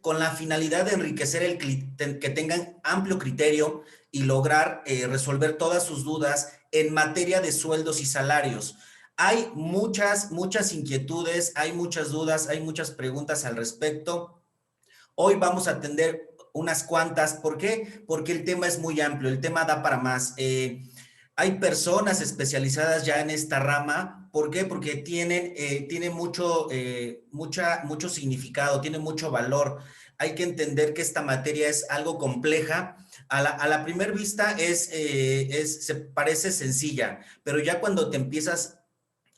con la finalidad de enriquecer que tengan amplio criterio y lograr resolver todas sus dudas en materia de sueldos y salarios. Hay muchas inquietudes, hay muchas dudas, hay muchas preguntas al respecto. Hoy vamos a atender unas cuantas. ¿Por qué? Porque el tema es muy amplio, el tema da para más. Hay personas especializadas ya en esta rama. ¿Por qué? Porque tiene mucho significado, tiene mucho valor. Hay que entender que esta materia es algo compleja. A la primera vista se parece sencilla, pero ya cuando te empiezas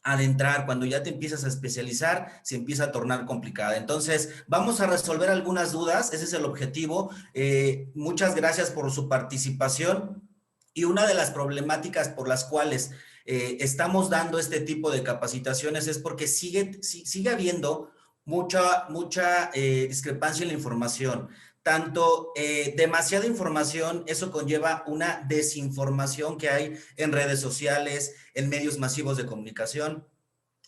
adentrar, cuando ya te empiezas a especializar, se empieza a tornar complicada. Entonces, vamos a resolver algunas dudas, ese es el objetivo. Muchas gracias por su participación. Y una de las problemáticas por las cuales estamos dando este tipo de capacitaciones es porque sigue habiendo mucha discrepancia en la información. Tanto demasiada información, eso conlleva una desinformación que hay en redes sociales, en medios masivos de comunicación,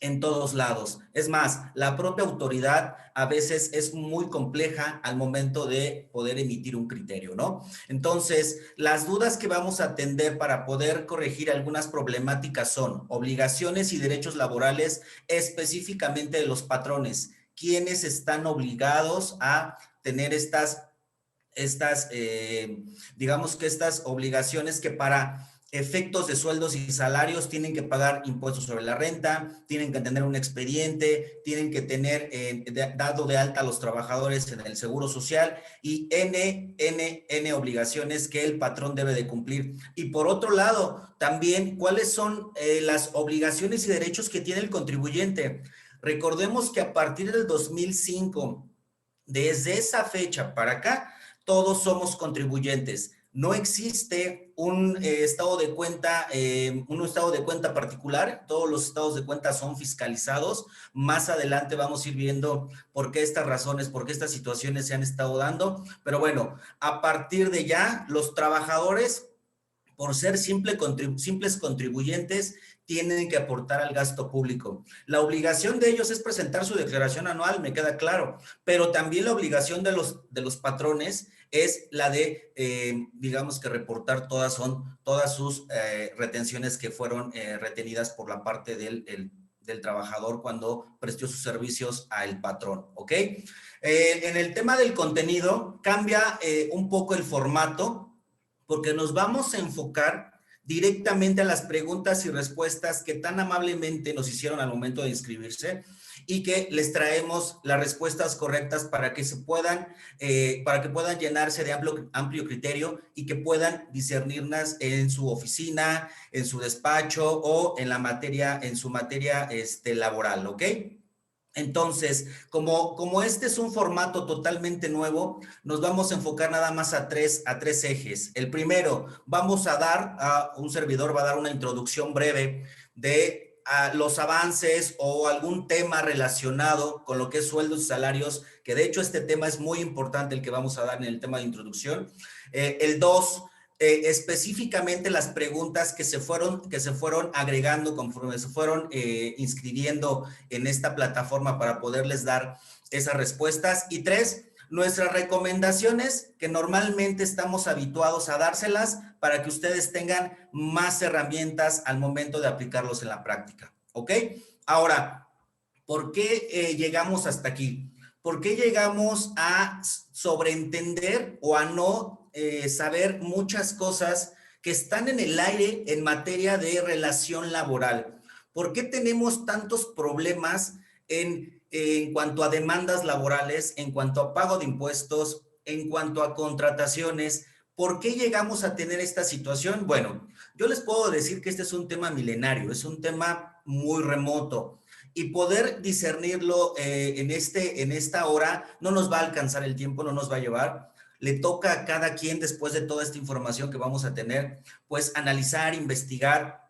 en todos lados. Es más, la propia autoridad a veces es muy compleja al momento de poder emitir un criterio, ¿no? Entonces, las dudas que vamos a atender para poder corregir algunas problemáticas son obligaciones y derechos laborales específicamente de los patrones. ¿Quiénes están obligados a tener digamos que estas obligaciones que para efectos de sueldos y salarios tienen que pagar impuestos sobre la renta, tienen que tener un expediente, tienen que tener dado de alta a los trabajadores en el seguro social y N obligaciones que el patrón debe de cumplir? Y por otro lado, también, ¿cuáles son las obligaciones y derechos que tiene el contribuyente? Recordemos que a partir del 2005, desde esa fecha para acá, todos somos contribuyentes. No existe un estado de cuenta particular. Todos los estados de cuenta son fiscalizados. Más adelante vamos a ir viendo por qué estas razones, por qué estas situaciones se han estado dando. Pero bueno, a partir de ya, los trabajadores, por ser simples contribuyentes, tienen que aportar al gasto público. La obligación de ellos es presentar su declaración anual, me queda claro, pero también la obligación de los patrones es la de, digamos que reportar todas sus retenciones que fueron retenidas por la parte del trabajador cuando prestó sus servicios al patrón, ¿ok? En el tema del contenido, cambia un poco el formato, porque nos vamos a enfocar directamente a las preguntas y respuestas que tan amablemente nos hicieron al momento de inscribirse y que les traemos las respuestas correctas para que puedan llenarse de amplio criterio y que puedan discernirlas en su oficina, en su despacho o en su materia laboral, ¿ok? Entonces, como este es un formato totalmente nuevo, nos vamos a enfocar nada más a tres ejes. El primero, un servidor va a dar una introducción breve de los avances o algún tema relacionado con lo que es sueldos y salarios, que de hecho este tema es muy importante, el que vamos a dar en el tema de introducción. El dos, específicamente las preguntas que se fueron agregando conforme se fueron inscribiendo en esta plataforma para poderles dar esas respuestas. Y tres, nuestras recomendaciones que normalmente estamos habituados a dárselas para que ustedes tengan más herramientas al momento de aplicarlos en la práctica, ¿ok? Ahora, ¿por qué llegamos hasta aquí? ¿Por qué llegamos a sobreentender o a no saber muchas cosas que están en el aire en materia de relación laboral? ¿Por qué tenemos tantos problemas en cuanto a demandas laborales, en cuanto a pago de impuestos, en cuanto a contrataciones? ¿Por qué llegamos a tener esta situación? Bueno, yo les puedo decir que este es un tema milenario, es un tema muy remoto. Y poder discernirlo en esta hora no nos va a alcanzar el tiempo, no nos va a llevar. Le toca a cada quien, después de toda esta información que vamos a tener, pues analizar, investigar,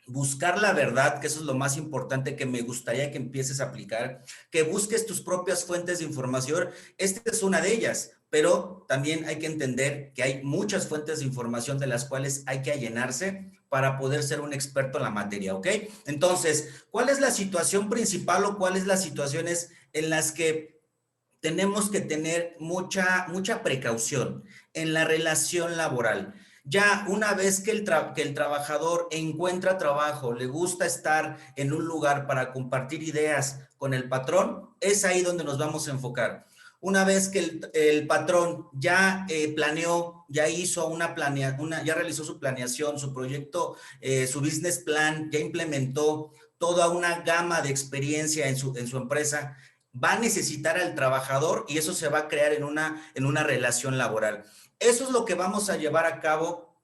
buscar la verdad, que eso es lo más importante que me gustaría que empieces a aplicar, que busques tus propias fuentes de información. Esta es una de ellas, pero también hay que entender que hay muchas fuentes de información de las cuales hay que allenarse para poder ser un experto en la materia, ¿ok? Entonces, ¿cuál es la situación principal o cuáles las situaciones en las que tenemos que tener mucha precaución en la relación laboral. Ya una vez que que el trabajador encuentra trabajo, le gusta estar en un lugar para compartir ideas con el patrón, es ahí donde nos vamos a enfocar. Una vez que el patrón ya planeó, ya hizo ya realizó su planeación, su proyecto, su business plan, ya implementó toda una gama de experiencia en su empresa, va a necesitar al trabajador y eso se va a crear en una relación laboral. Eso es lo que vamos a llevar a cabo.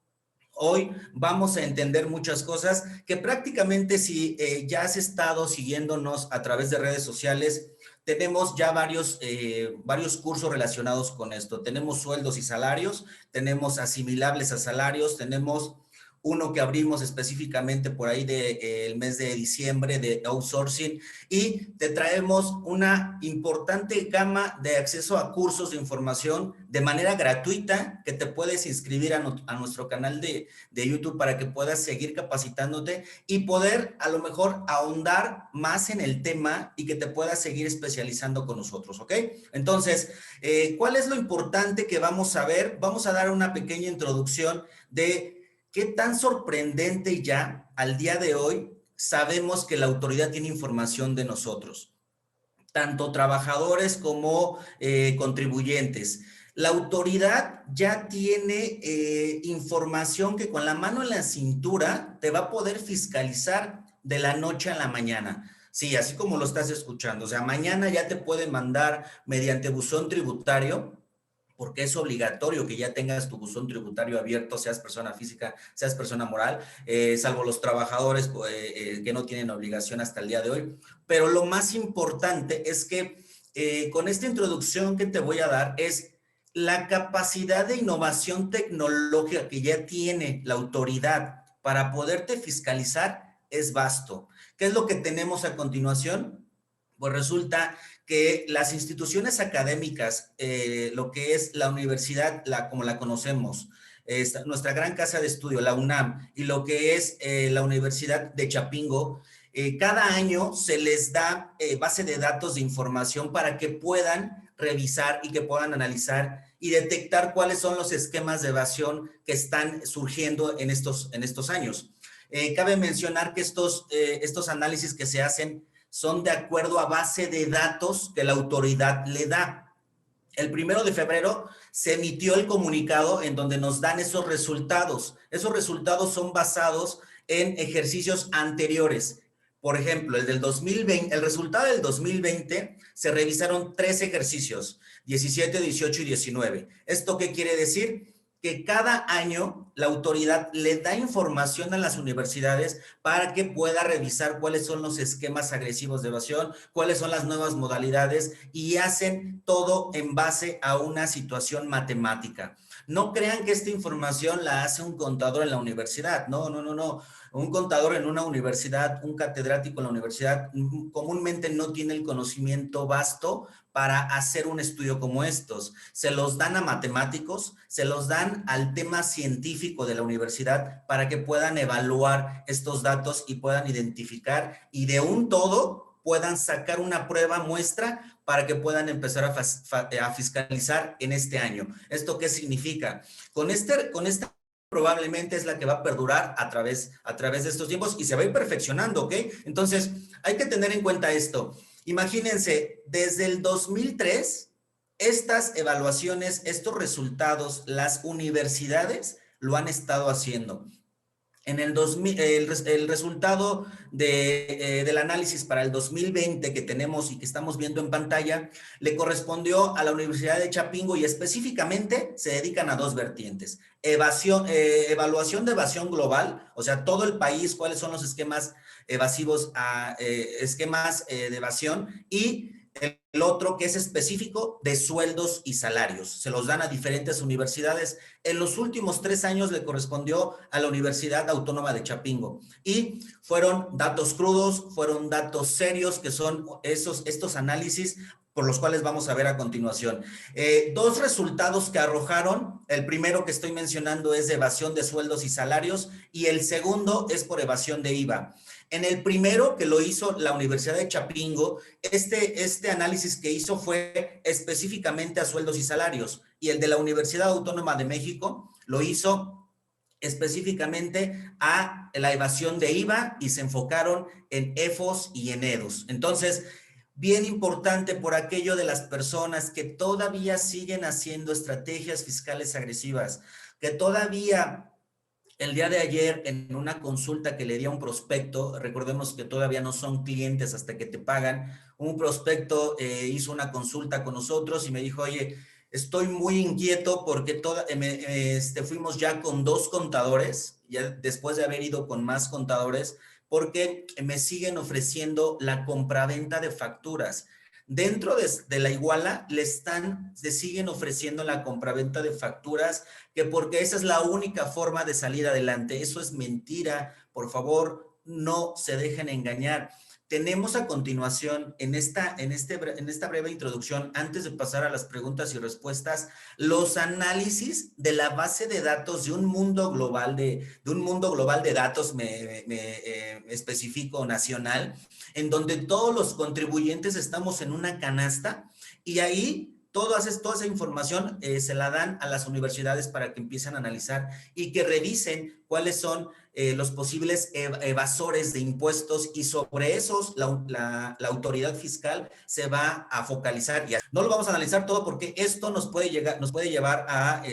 Hoy vamos a entender muchas cosas que prácticamente si ya has estado siguiéndonos a través de redes sociales, tenemos ya varios cursos relacionados con esto. Tenemos sueldos y salarios, tenemos asimilables a salarios, tenemos uno que abrimos específicamente por ahí del mes de diciembre de outsourcing y te traemos una importante gama de acceso a cursos de información de manera gratuita que te puedes inscribir a nuestro canal de YouTube para que puedas seguir capacitándote y poder a lo mejor ahondar más en el tema y que te puedas seguir especializando con nosotros, ¿ok? Entonces, ¿cuál es lo importante que vamos a ver? Vamos a dar una pequeña introducción de qué tan sorprendente ya al día de hoy sabemos que la autoridad tiene información de nosotros, tanto trabajadores como contribuyentes. La autoridad ya tiene información que con la mano en la cintura te va a poder fiscalizar de la noche a la mañana. Sí, así como lo estás escuchando. O sea, mañana ya te puede mandar mediante buzón tributario, porque es obligatorio que ya tengas tu buzón tributario abierto, seas persona física, seas persona moral, salvo los trabajadores que no tienen obligación hasta el día de hoy. Pero lo más importante es que con esta introducción que te voy a dar es la capacidad de innovación tecnológica que ya tiene la autoridad para poderte fiscalizar es vasto. ¿Qué es lo que tenemos a continuación? Pues resulta que las instituciones académicas, lo que es la universidad, como la conocemos, nuestra gran casa de estudio, la UNAM, y lo que es la Universidad de Chapingo, cada año se les da base de datos de información para que puedan revisar y que puedan analizar y detectar cuáles son los esquemas de evasión que están surgiendo en estos años. Cabe mencionar que estos análisis que se hacen son de acuerdo a base de datos que la autoridad le da. El 1 de febrero se emitió el comunicado en donde nos dan esos resultados. Esos resultados son basados en ejercicios anteriores. Por ejemplo, el resultado del 2020 se revisaron 3 ejercicios, 17, 18 y 19. ¿Esto qué quiere decir? Que cada año la autoridad le da información a las universidades para que pueda revisar cuáles son los esquemas agresivos de evasión, cuáles son las nuevas modalidades y hacen todo en base a una situación matemática. No crean que esta información la hace un contador en la universidad. No, no, no, no. Un contador en una universidad, un catedrático en la universidad, comúnmente no tiene el conocimiento vasto para hacer un estudio como estos. Se los dan a matemáticos, se los dan al tema científico de la universidad para que puedan evaluar estos datos y puedan identificar y de un todo puedan sacar una prueba muestra para que puedan empezar a fiscalizar en este año. ¿Esto qué significa? Con esta probablemente es la que va a perdurar a través de estos tiempos y se va a ir perfeccionando, ¿ok? Entonces, hay que tener en cuenta esto. Imagínense, desde el 2003, estas evaluaciones, estos resultados, las universidades lo han estado haciendo. En el resultado del análisis para el 2020 que tenemos y que estamos viendo en pantalla, le correspondió a la Universidad de Chapingo y específicamente se dedican a 2 vertientes. Evaluación de evasión global, o sea, todo el país, cuáles son los esquemas evasivos, esquemas de evasión y el otro que es específico de sueldos y salarios. Se los dan a diferentes universidades. En los últimos 3 años le correspondió a la Universidad Autónoma de Chapingo. Y fueron datos crudos, fueron datos serios, que son estos análisis por los cuales vamos a ver a continuación. 2 resultados que arrojaron. El primero que estoy mencionando es de evasión de sueldos y salarios y el segundo es por evasión de IVA. En el primero que lo hizo la Universidad de Chapingo, este análisis que hizo fue específicamente a sueldos y salarios, y el de la Universidad Autónoma de México lo hizo específicamente a la evasión de IVA y se enfocaron en EFOS y en EDOS. Entonces, bien importante por aquello de las personas que todavía siguen haciendo estrategias fiscales agresivas, que todavía el día de ayer, en una consulta que le di a un prospecto, recordemos que todavía no son clientes hasta que te pagan, un prospecto hizo una consulta con nosotros y me dijo, oye, estoy muy inquieto porque fuimos ya con 2 contadores, ya después de haber ido con más contadores, porque me siguen ofreciendo la compraventa de facturas. Dentro de la Iguala le siguen ofreciendo la compraventa de facturas, que porque esa es la única forma de salir adelante. Eso es mentira. Por favor, no se dejen engañar. Tenemos a continuación, en esta breve introducción, antes de pasar a las preguntas y respuestas, los análisis de la base de datos de un mundo global de datos, específico nacional, en donde todos los contribuyentes estamos en una canasta y ahí toda esa información se la dan a las universidades para que empiecen a analizar y que revisen cuáles son los posibles evasores de impuestos, y sobre esos la autoridad fiscal se va a focalizar. No lo vamos a analizar todo porque esto nos puede llevar a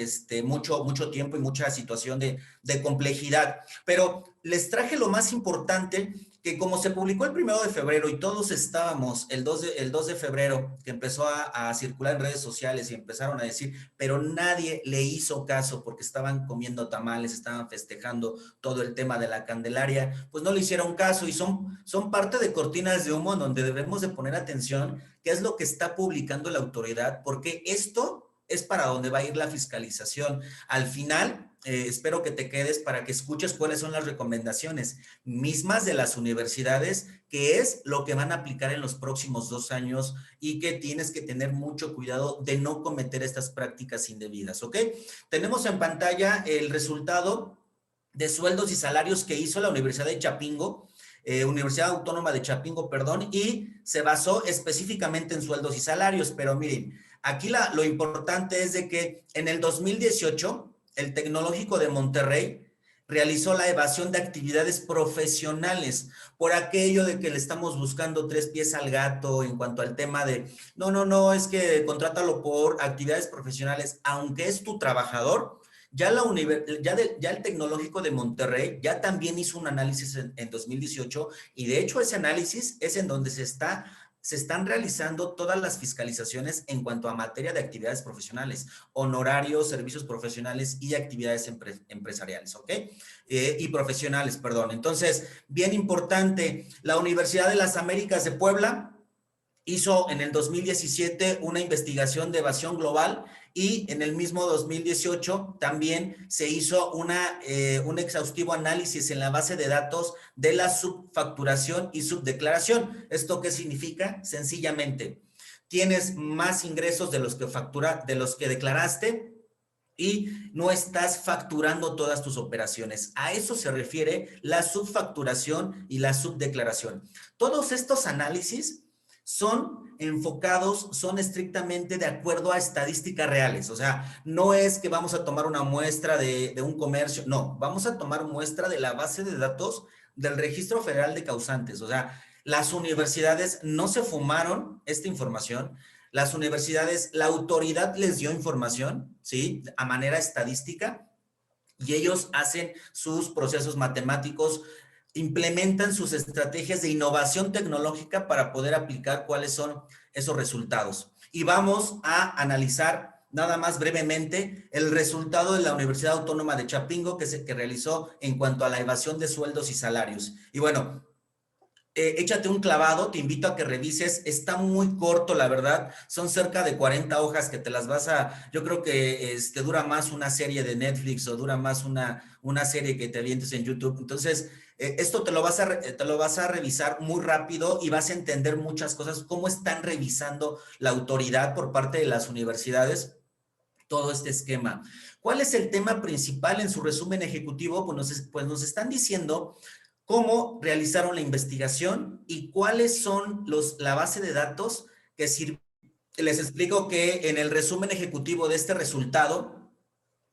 mucho tiempo y mucha situación de complejidad. Pero les traje lo más importante, que como se publicó el 1 de febrero y todos estábamos el 2 de febrero, que empezó a circular en redes sociales y empezaron a decir, pero nadie le hizo caso porque estaban comiendo tamales, estaban festejando todo el tema de la Candelaria, pues no le hicieron caso y son parte de cortinas de humo en donde debemos de poner atención qué es lo que está publicando la autoridad, porque esto es para donde va a ir la fiscalización. Al final, espero que te quedes para que escuches cuáles son las recomendaciones mismas de las universidades, que es lo que van a aplicar en los próximos 2 años y que tienes que tener mucho cuidado de no cometer estas prácticas indebidas, ¿ok? Tenemos en pantalla el resultado de sueldos y salarios que hizo la Universidad de Chapingo, Universidad Autónoma de Chapingo, perdón, y se basó específicamente en sueldos y salarios, pero miren, aquí lo importante es de que en el 2018, el Tecnológico de Monterrey realizó la evasión de actividades profesionales por aquello de que le estamos buscando 3 pies al gato en cuanto al tema de, no, es que contrátalo por actividades profesionales, aunque es tu trabajador. Ya el Tecnológico de Monterrey ya también hizo un análisis en 2018, y de hecho ese análisis es en donde se están realizando todas las fiscalizaciones en cuanto a materia de actividades profesionales, honorarios, servicios profesionales y actividades empresariales, ¿ok? Y profesionales, perdón. Entonces, bien importante, la Universidad de las Américas de Puebla hizo en el 2017 una investigación de evasión global, y en el mismo 2018 también se hizo un exhaustivo análisis en la base de datos de la subfacturación y subdeclaración. ¿Esto qué significa? Sencillamente, tienes más ingresos de los que declaraste y no estás facturando todas tus operaciones. A eso se refiere la subfacturación y la subdeclaración. Todos estos análisis son enfocados, son estrictamente de acuerdo a estadísticas reales. O sea, no es que vamos a tomar una muestra de un comercio, no, vamos a tomar muestra de la base de datos del Registro Federal de Causantes. O sea, las universidades no se fumaron esta información. Las universidades, la autoridad les dio información, ¿sí? A manera estadística, y ellos hacen sus procesos matemáticos, implementan sus estrategias de innovación tecnológica para poder aplicar cuáles son esos resultados. Y vamos a analizar nada más brevemente el resultado de la Universidad Autónoma de Chapingo que realizó en cuanto a la evasión de sueldos y salarios. Y bueno, échate un clavado, te invito a que revises, está muy corto, la verdad, son cerca de 40 hojas que te las yo creo que dura más una serie de Netflix o dura más una serie que te avientes en YouTube. Entonces, esto te lo vas a revisar muy rápido y vas a entender muchas cosas, cómo están revisando la autoridad por parte de las universidades todo este esquema. ¿Cuál es el tema principal en su resumen ejecutivo? Pues nos están diciendo cómo realizaron la investigación y cuáles son la base de datos que sirven. Les explico que en el resumen ejecutivo de este resultado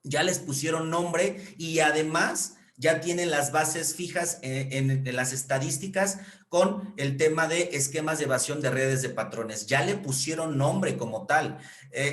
ya les pusieron nombre y además ya tienen las bases fijas en las estadísticas con el tema de esquemas de evasión de redes de patrones. Ya le pusieron nombre como tal.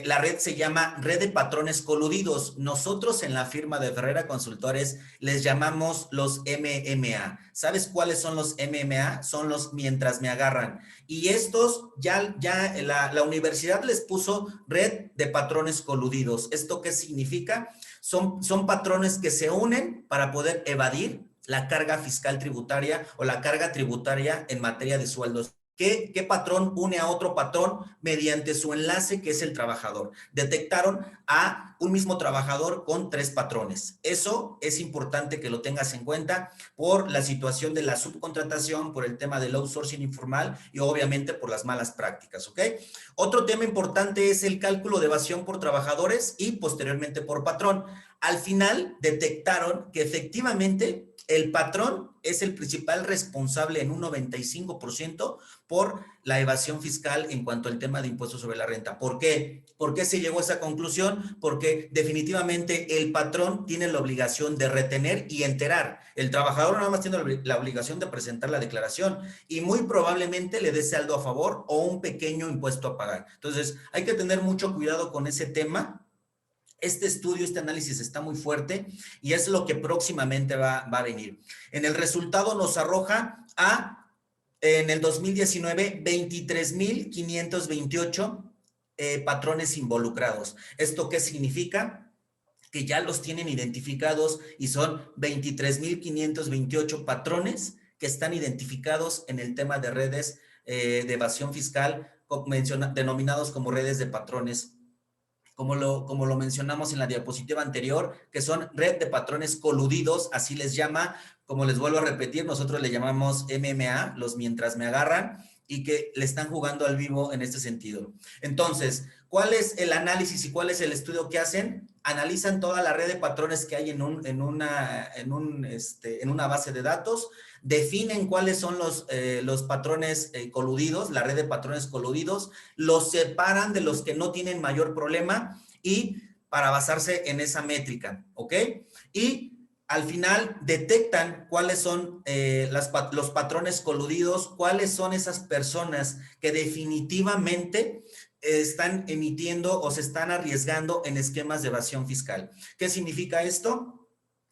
La red se llama Red de Patrones Coludidos. Nosotros en la firma de Ferreira Consultores les llamamos los MMA. ¿Sabes cuáles son los MMA? Son los mientras me agarran. Y estos ya la universidad les puso Red de Patrones Coludidos. ¿Esto qué significa? Son patrones que se unen para poder evadir la carga fiscal tributaria o la carga tributaria en materia de sueldos. ¿Qué patrón une a otro patrón mediante su enlace que es el trabajador? Detectaron a un mismo trabajador con 3 patrones. Eso es importante que lo tengas en cuenta por la situación de la subcontratación, por el tema del outsourcing informal y obviamente por las malas prácticas, ¿ok? Otro tema importante es el cálculo de evasión por trabajadores y posteriormente por patrón. Al final detectaron que efectivamente el patrón es el principal responsable en un 95% por la evasión fiscal en cuanto al tema de impuestos sobre la renta. ¿Por qué? ¿Por qué se llegó a esa conclusión? Porque definitivamente el patrón tiene la obligación de retener y enterar. El trabajador nada más tiene la obligación de presentar la declaración y muy probablemente le dé saldo a favor o un pequeño impuesto a pagar. Entonces, hay que tener mucho cuidado con ese tema. Este estudio, este análisis está muy fuerte y es lo que próximamente va a venir. En el resultado nos arroja en el 2019, 23,528 patrones involucrados. ¿Esto qué significa? Que ya los tienen identificados y son 23,528 patrones que están identificados en el tema de redes de evasión fiscal, denominados como redes de patrones como lo mencionamos en la diapositiva anterior, que son red de patrones coludidos, así les llama, como les vuelvo a repetir, nosotros le llamamos MMA, los mientras me agarran, y que le están jugando al vivo en este sentido. Entonces, ¿cuál es el análisis y cuál es el estudio que hacen? Analizan toda la red de patrones que hay en una base de datos, definen cuáles son los patrones coludidos, la red de patrones coludidos, los separan de los que no tienen mayor problema y para basarse en esa métrica, ¿ok? Y al final detectan cuáles son los patrones coludidos, cuáles son esas personas que definitivamente están emitiendo o se están arriesgando en esquemas de evasión fiscal. ¿Qué significa esto?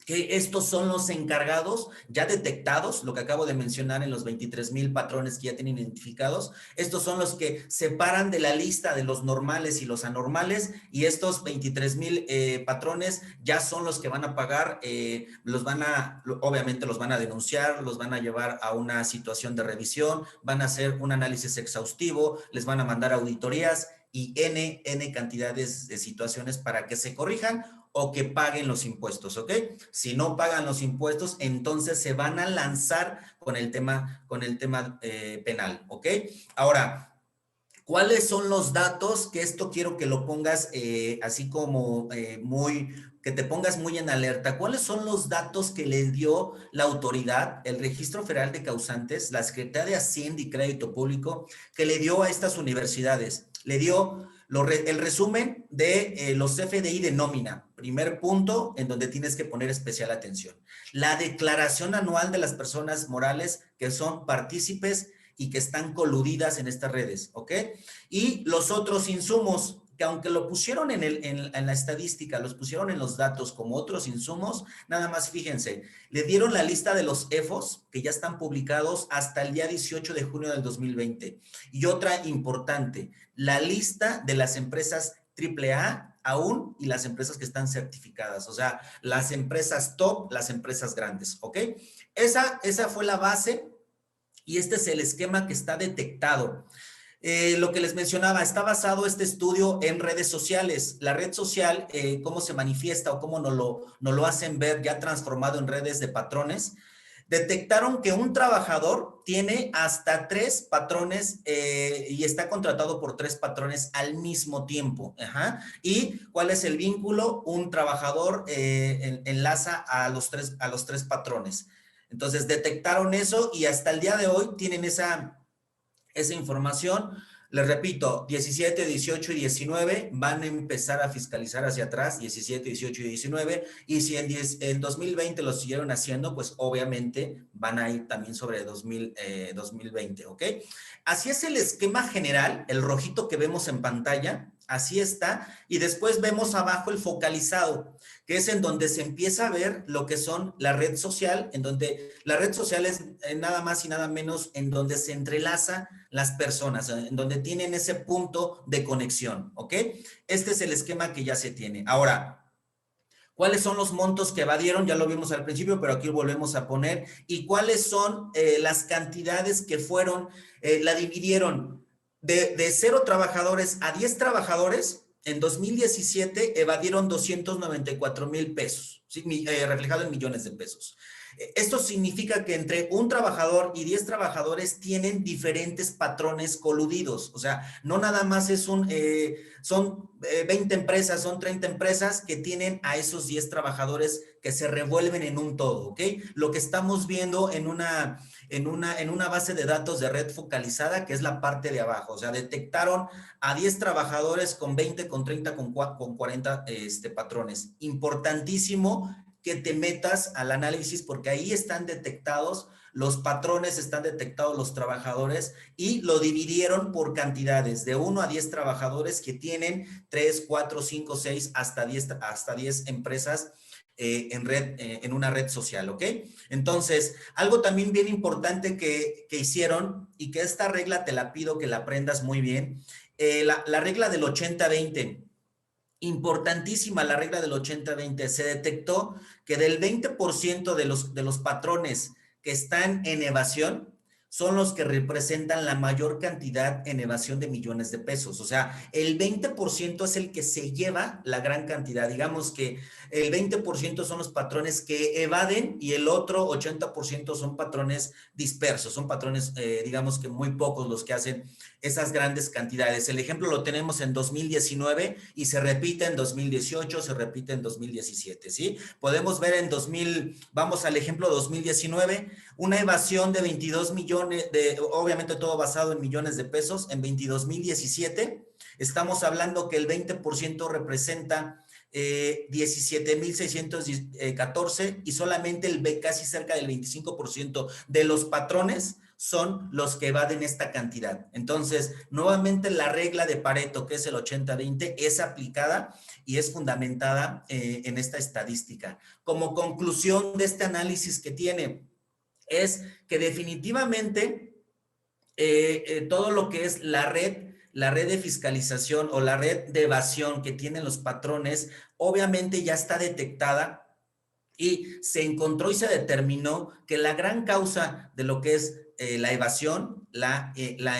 Que estos son los encargados ya detectados, lo que acabo de mencionar en los 23,000 patrones que ya tienen identificados. Estos son los que separan de la lista de los normales y los anormales y estos 23,000 patrones ya son los que van a pagar, obviamente los van a denunciar, los van a llevar a una situación de revisión, van a hacer un análisis exhaustivo, les van a mandar auditorías y N cantidades de situaciones para que se corrijan o que paguen los impuestos, ¿ok? Si no pagan los impuestos, entonces se van a lanzar con el tema penal, ¿ok? Ahora, ¿cuáles son los datos? Que esto quiero que lo pongas así como que te pongas muy en alerta. ¿Cuáles son los datos que le dio la autoridad, el Registro Federal de Causantes, la Secretaría de Hacienda y Crédito Público, que le dio a estas universidades? Le dio el resumen de los CFDI de nómina. Primer punto en donde tienes que poner especial atención. La declaración anual de las personas morales que son partícipes y que están coludidas en estas redes, ¿ok? Y los otros insumos, que aunque lo pusieron en la estadística, los pusieron en los datos como otros insumos, nada más fíjense, le dieron la lista de los EFOS que ya están publicados hasta el día 18 de junio del 2020. Y otra importante, la lista de las empresas AAA aún y las empresas que están certificadas, o sea, las empresas top, las empresas grandes, ¿ok? Esa fue la base y este es el esquema que está detectado. Lo que les mencionaba, está basado este estudio en redes sociales. La red social, cómo se manifiesta o cómo nos lo hacen ver ya transformado en redes de patrones. Detectaron que un trabajador tiene hasta 3 patrones y está contratado por 3 patrones al mismo tiempo. Ajá. ¿Y cuál es el vínculo? Un trabajador enlaza a los tres patrones. Entonces detectaron eso y hasta el día de hoy tienen esa información. Les repito, 17, 18 y 19 van a empezar a fiscalizar hacia atrás, 17, 18 y 19, y si en 2020 lo siguieron haciendo, pues obviamente van a ir también sobre 2020, ¿ok? Así es el esquema general, el rojito que vemos en pantalla, así está, y después vemos abajo el focalizado, que es en donde se empieza a ver lo que son la red social, en donde la red social es nada más y nada menos en donde se entrelaza las personas, en donde tienen ese punto de conexión, ¿ok? Este es el esquema que ya se tiene. Ahora, ¿cuáles son los montos que evadieron? Ya lo vimos al principio, pero aquí volvemos a poner. ¿Y cuáles son las cantidades que fueron, la dividieron de 0 trabajadores a 10 trabajadores? En 2017 evadieron 294,000 pesos, ¿sí? Reflejado en millones de pesos. Esto significa que entre un trabajador y 10 trabajadores tienen diferentes patrones coludidos. O sea, no nada más es son 20 empresas, son 30 empresas que tienen a esos 10 trabajadores que se revuelven en un todo, ¿ok? Lo que estamos viendo en una base de datos de red focalizada, que es la parte de abajo. O sea, detectaron a 10 trabajadores con 20, con 30, con 40 patrones. Importantísimo que te metas al análisis porque ahí están detectados los patrones, están detectados los trabajadores y lo dividieron por cantidades de 1 a 10 trabajadores que tienen 3, 4, 5, 6 hasta 10 empresas en una red social, ¿ok? Entonces, algo también bien importante que hicieron y que esta regla te la pido que la aprendas muy bien, la regla del 80-20. Importantísima la regla del 80-20. Se detectó que del 20% de los patrones que están en evasión son los que representan la mayor cantidad en evasión de millones de pesos. O sea, el 20% es el que se lleva la gran cantidad. Digamos que el 20% son los patrones que evaden y el otro 80% son patrones dispersos, son patrones, digamos que muy pocos los que hacen esas grandes cantidades. El ejemplo lo tenemos en 2019 y se repite en 2018, se repite en 2017, ¿sí? Podemos ver vamos al ejemplo 2019, una evasión de 22 millones, obviamente todo basado en millones de pesos, en 22,017. Estamos hablando que el 20% representa 17,614 y solamente casi cerca del 25% de los patrones son los que evaden esta cantidad. Entonces, nuevamente la regla de Pareto, que es el 80-20, es aplicada y es fundamentada en esta estadística. Como conclusión de este análisis que tiene, es que definitivamente todo lo que es la red de fiscalización o la red de evasión que tienen los patrones, obviamente ya está detectada y se encontró y se determinó que la gran causa de lo que es la evasión la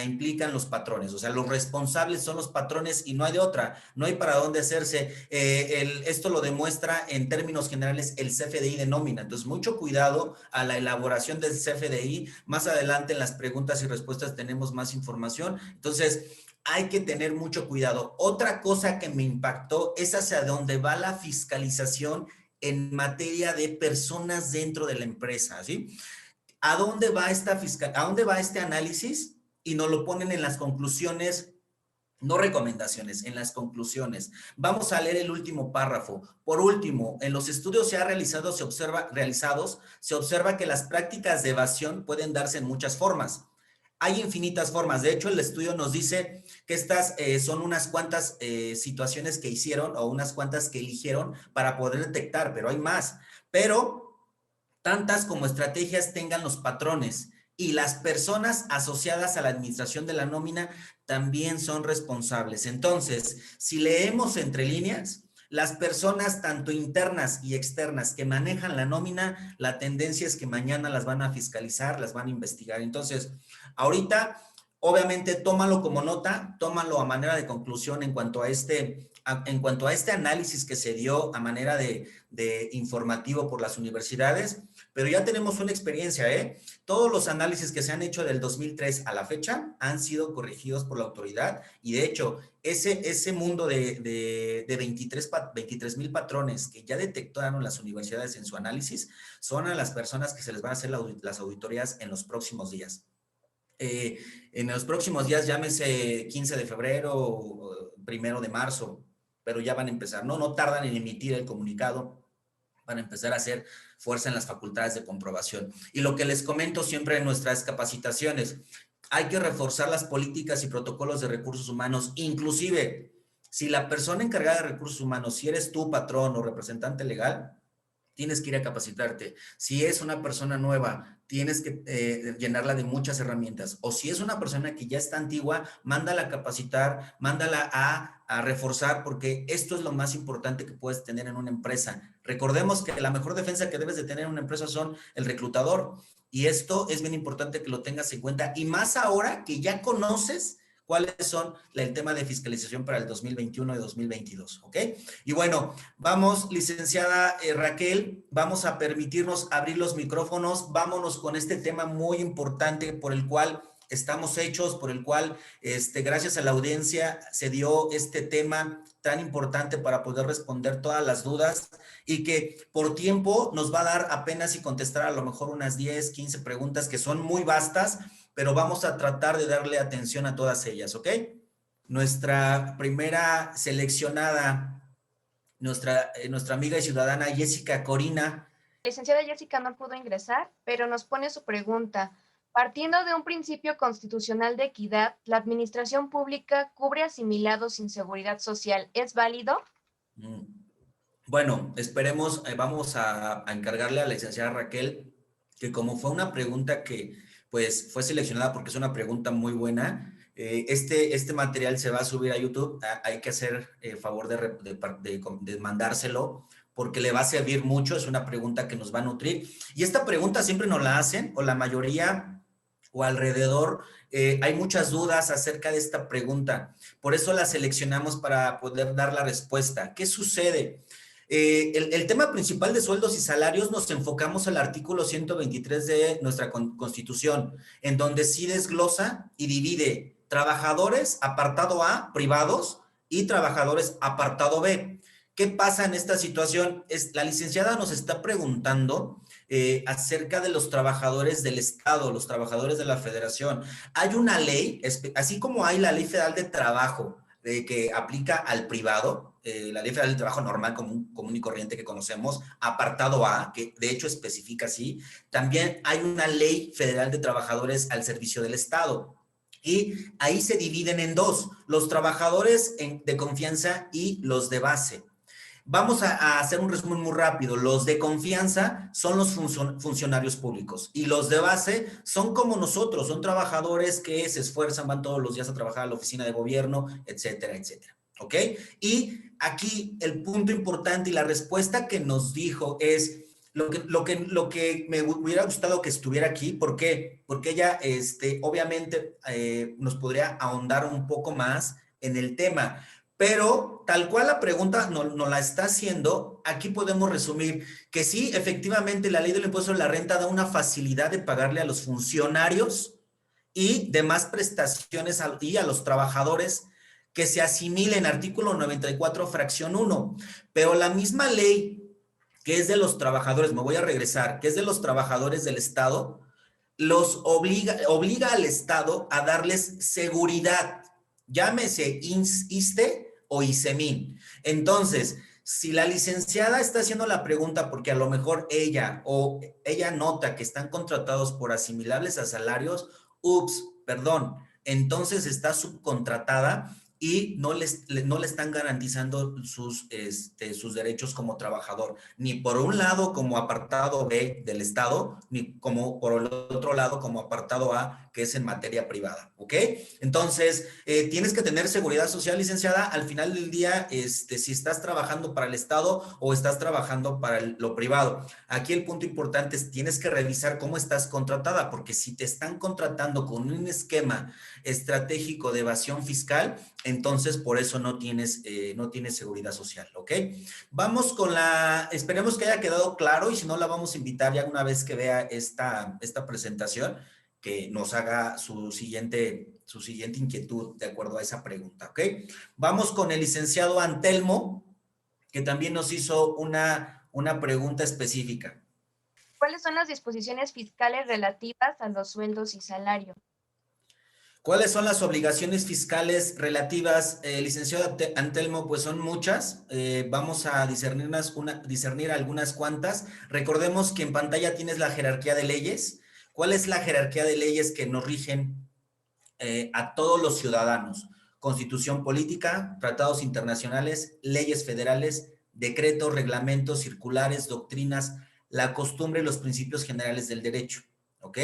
implican los patrones, o sea, los responsables son los patrones y no hay de otra, no hay para dónde hacerse. Esto lo demuestra en términos generales el CFDI de nómina, entonces mucho cuidado a la elaboración del CFDI. Más adelante en las preguntas y respuestas tenemos más información, entonces hay que tener mucho cuidado. Otra cosa que me impactó es hacia dónde va la fiscalización en materia de personas dentro de la empresa, ¿sí? ¿A dónde va a dónde va este análisis? Y nos lo ponen en las conclusiones, no recomendaciones, en las conclusiones. Vamos a leer el último párrafo. Por último, en los estudios realizados, se observa que las prácticas de evasión pueden darse en muchas formas. Hay infinitas formas. De hecho, el estudio nos dice que estas son unas cuantas situaciones que hicieron o unas cuantas que eligieron para poder detectar, pero hay más. Pero tantas como estrategias tengan los patrones y las personas asociadas a la administración de la nómina también son responsables. Entonces, si leemos entre líneas, las personas tanto internas y externas que manejan la nómina, la tendencia es que mañana las van a fiscalizar, las van a investigar. Entonces, ahorita, obviamente, tómalo como nota, tómalo a manera de conclusión en cuanto a este análisis que se dio a manera de informativo por las universidades, pero ya tenemos una experiencia, ¿eh? Todos los análisis que se han hecho del 2003 a la fecha han sido corregidos por la autoridad y de hecho ese mundo de 23,000 patrones que ya detectaron las universidades en su análisis, son a las personas que se les van a hacer las auditorías en los próximos días. En los próximos días, llámese 15 de febrero o 1 de marzo, pero ya van a empezar, no tardan en emitir el comunicado, van a empezar a hacer fuerza en las facultades de comprobación. Y lo que les comento siempre en nuestras capacitaciones, hay que reforzar las políticas y protocolos de recursos humanos, inclusive si la persona encargada de recursos humanos, si eres tú patrón o representante legal, tienes que ir a capacitarte. Si es una persona nueva, tienes que llenarla de muchas herramientas. O si es una persona que ya está antigua, mándala a capacitar, mándala a reforzar, porque esto es lo más importante que puedes tener en una empresa. Recordemos que la mejor defensa que debes de tener en una empresa son el reclutador. Y esto es bien importante que lo tengas en cuenta. Y más ahora que ya conoces cuáles son el tema de fiscalización para el 2021 y 2022, ¿ok? Y bueno, vamos, licenciada Raquel, vamos a permitirnos abrir los micrófonos, vámonos con este tema muy importante por el cual estamos hechos, por el cual, gracias a la audiencia, se dio este tema tan importante para poder responder todas las dudas y que por tiempo nos va a dar apenas y contestar a lo mejor unas 10, 15 preguntas que son muy vastas, pero vamos a tratar de darle atención a todas ellas, ¿ok? Nuestra primera seleccionada, nuestra amiga y ciudadana Jessica Corina. La licenciada Jessica no pudo ingresar, pero nos pone su pregunta. Partiendo de un principio constitucional de equidad, ¿la administración pública cubre asimilados sin seguridad social? ¿Es válido? Bueno, esperemos, vamos a encargarle a la licenciada Raquel, que como fue una pregunta que pues fue seleccionada porque es una pregunta muy buena, este material se va a subir a YouTube, hay que hacer favor de mandárselo porque le va a servir mucho, es una pregunta que nos va a nutrir. Y esta pregunta siempre nos la hacen, o la mayoría, o alrededor, hay muchas dudas acerca de esta pregunta. Por eso la seleccionamos para poder dar la respuesta. ¿Qué sucede? El tema principal de sueldos y salarios nos enfocamos al artículo 123 de nuestra Constitución, en donde sí desglosa y divide trabajadores, apartado A, privados, y trabajadores, apartado B. ¿Qué pasa en esta situación? La licenciada nos está preguntando acerca de los trabajadores del Estado, los trabajadores de la Federación. Hay una ley, así como hay la Ley Federal de Trabajo, que aplica al privado, la Ley Federal del Trabajo normal, común y corriente que conocemos, apartado A, que de hecho especifica así. También hay una Ley Federal de Trabajadores al servicio del Estado. Y ahí se dividen en dos, los trabajadores de confianza y los de base. Vamos a hacer un resumen muy rápido. Los de confianza son los funcionarios públicos y los de base son como nosotros, son trabajadores que se esfuerzan, van todos los días a trabajar a la oficina de gobierno, etcétera, etcétera. ¿Ok? Y aquí el punto importante y la respuesta que nos dijo es lo que me hubiera gustado que estuviera aquí. ¿Por qué? Porque ella, obviamente, nos podría ahondar un poco más en el tema. Pero tal cual la pregunta no la está haciendo, aquí podemos resumir que sí, efectivamente, la ley del impuesto de la renta da una facilidad de pagarle a los funcionarios y demás prestaciones y a los trabajadores que se asimilen, artículo 94, fracción 1. Pero la misma ley que es de los trabajadores, me voy a regresar, que es de los trabajadores del Estado, los obliga al Estado a darles seguridad, llámese ISSSTE o ISEMIN. Entonces, si la licenciada está haciendo la pregunta porque a lo mejor ella nota que están contratados por asimilables a salarios, perdón, entonces está subcontratada y no le están garantizando sus derechos como trabajador, ni por un lado como apartado B del Estado, ni como por el otro lado como apartado A, que es en materia privada, ¿ok? Entonces, tienes que tener seguridad social, licenciada, al final del día, si estás trabajando para el Estado o estás trabajando para lo privado. Aquí el punto importante es, tienes que revisar cómo estás contratada, porque si te están contratando con un esquema estratégico de evasión fiscal, entonces por eso no tienes seguridad social, ¿ok? Vamos con esperemos que haya quedado claro y si no la vamos a invitar ya una vez que vea esta presentación. que nos haga su siguiente inquietud de acuerdo a esa pregunta, ¿ok? Vamos con el licenciado Antelmo, que también nos hizo una pregunta específica. ¿Cuáles son las disposiciones fiscales relativas a los sueldos y salarios? ¿Cuáles son las obligaciones fiscales relativas, licenciado Antelmo? Pues son muchas. Vamos a discernir algunas cuantas. Recordemos que en pantalla tienes la jerarquía de leyes. ¿Cuál es la jerarquía de leyes que nos rigen a todos los ciudadanos? Constitución política, tratados internacionales, leyes federales, decretos, reglamentos, circulares, doctrinas, la costumbre y los principios generales del derecho. ¿Ok?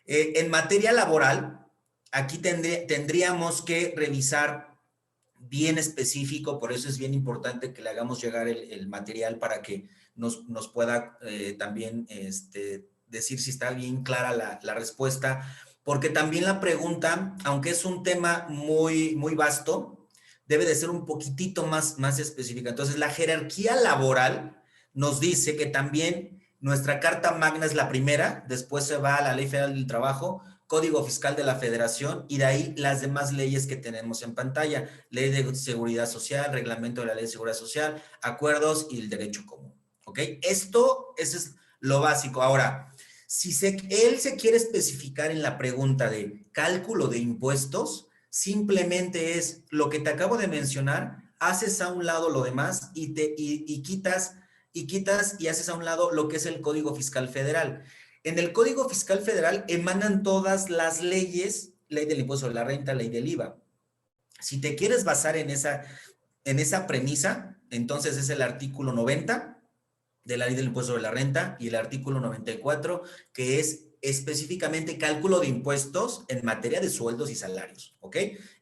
En materia laboral, aquí tendríamos que revisar bien específico, por eso es bien importante que le hagamos llegar el material para que nos pueda también decir si está bien clara la respuesta, porque también la pregunta, aunque es un tema muy, muy vasto, debe de ser un poquitito más específica. Entonces, la jerarquía laboral nos dice que también nuestra Carta Magna es la primera, después se va a la Ley Federal del Trabajo, Código Fiscal de la Federación y de ahí las demás leyes que tenemos en pantalla, Ley de Seguridad Social, Reglamento de la Ley de Seguridad Social, acuerdos y el derecho común. ¿Ok? Eso es lo básico. Ahora, si él se quiere especificar en la pregunta de cálculo de impuestos, simplemente es lo que te acabo de mencionar, haces a un lado lo demás y quitas y haces a un lado lo que es el Código Fiscal Federal. En el Código Fiscal Federal emanan todas las leyes, ley del impuesto de la renta, ley del IVA. Si te quieres basar en esa premisa, entonces es el artículo 90 de la ley del impuesto de la renta y el artículo 94, que es específicamente cálculo de impuestos en materia de sueldos y salarios, ¿ok?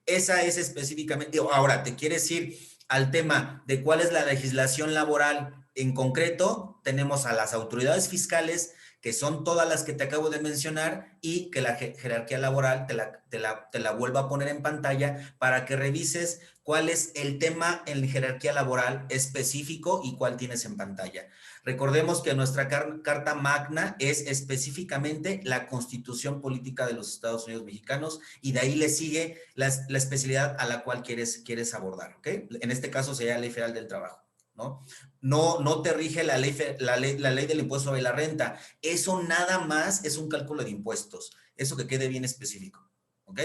Esa es específicamente. Ahora, te quieres ir al tema de cuál es la legislación laboral en concreto, tenemos a las autoridades fiscales, que son todas las que te acabo de mencionar, y que la jerarquía laboral te la vuelva a poner en pantalla para que revises cuál es el tema en la jerarquía laboral específico y cuál tienes en pantalla. Recordemos que nuestra Carta Magna es específicamente la Constitución Política de los Estados Unidos Mexicanos y de ahí le sigue la especialidad a la cual quieres abordar, ¿ok? En este caso sería la Ley Federal del Trabajo, ¿no? No te rige la ley del impuesto de la renta. Eso nada más es un cálculo de impuestos. Eso que quede bien específico, ¿ok?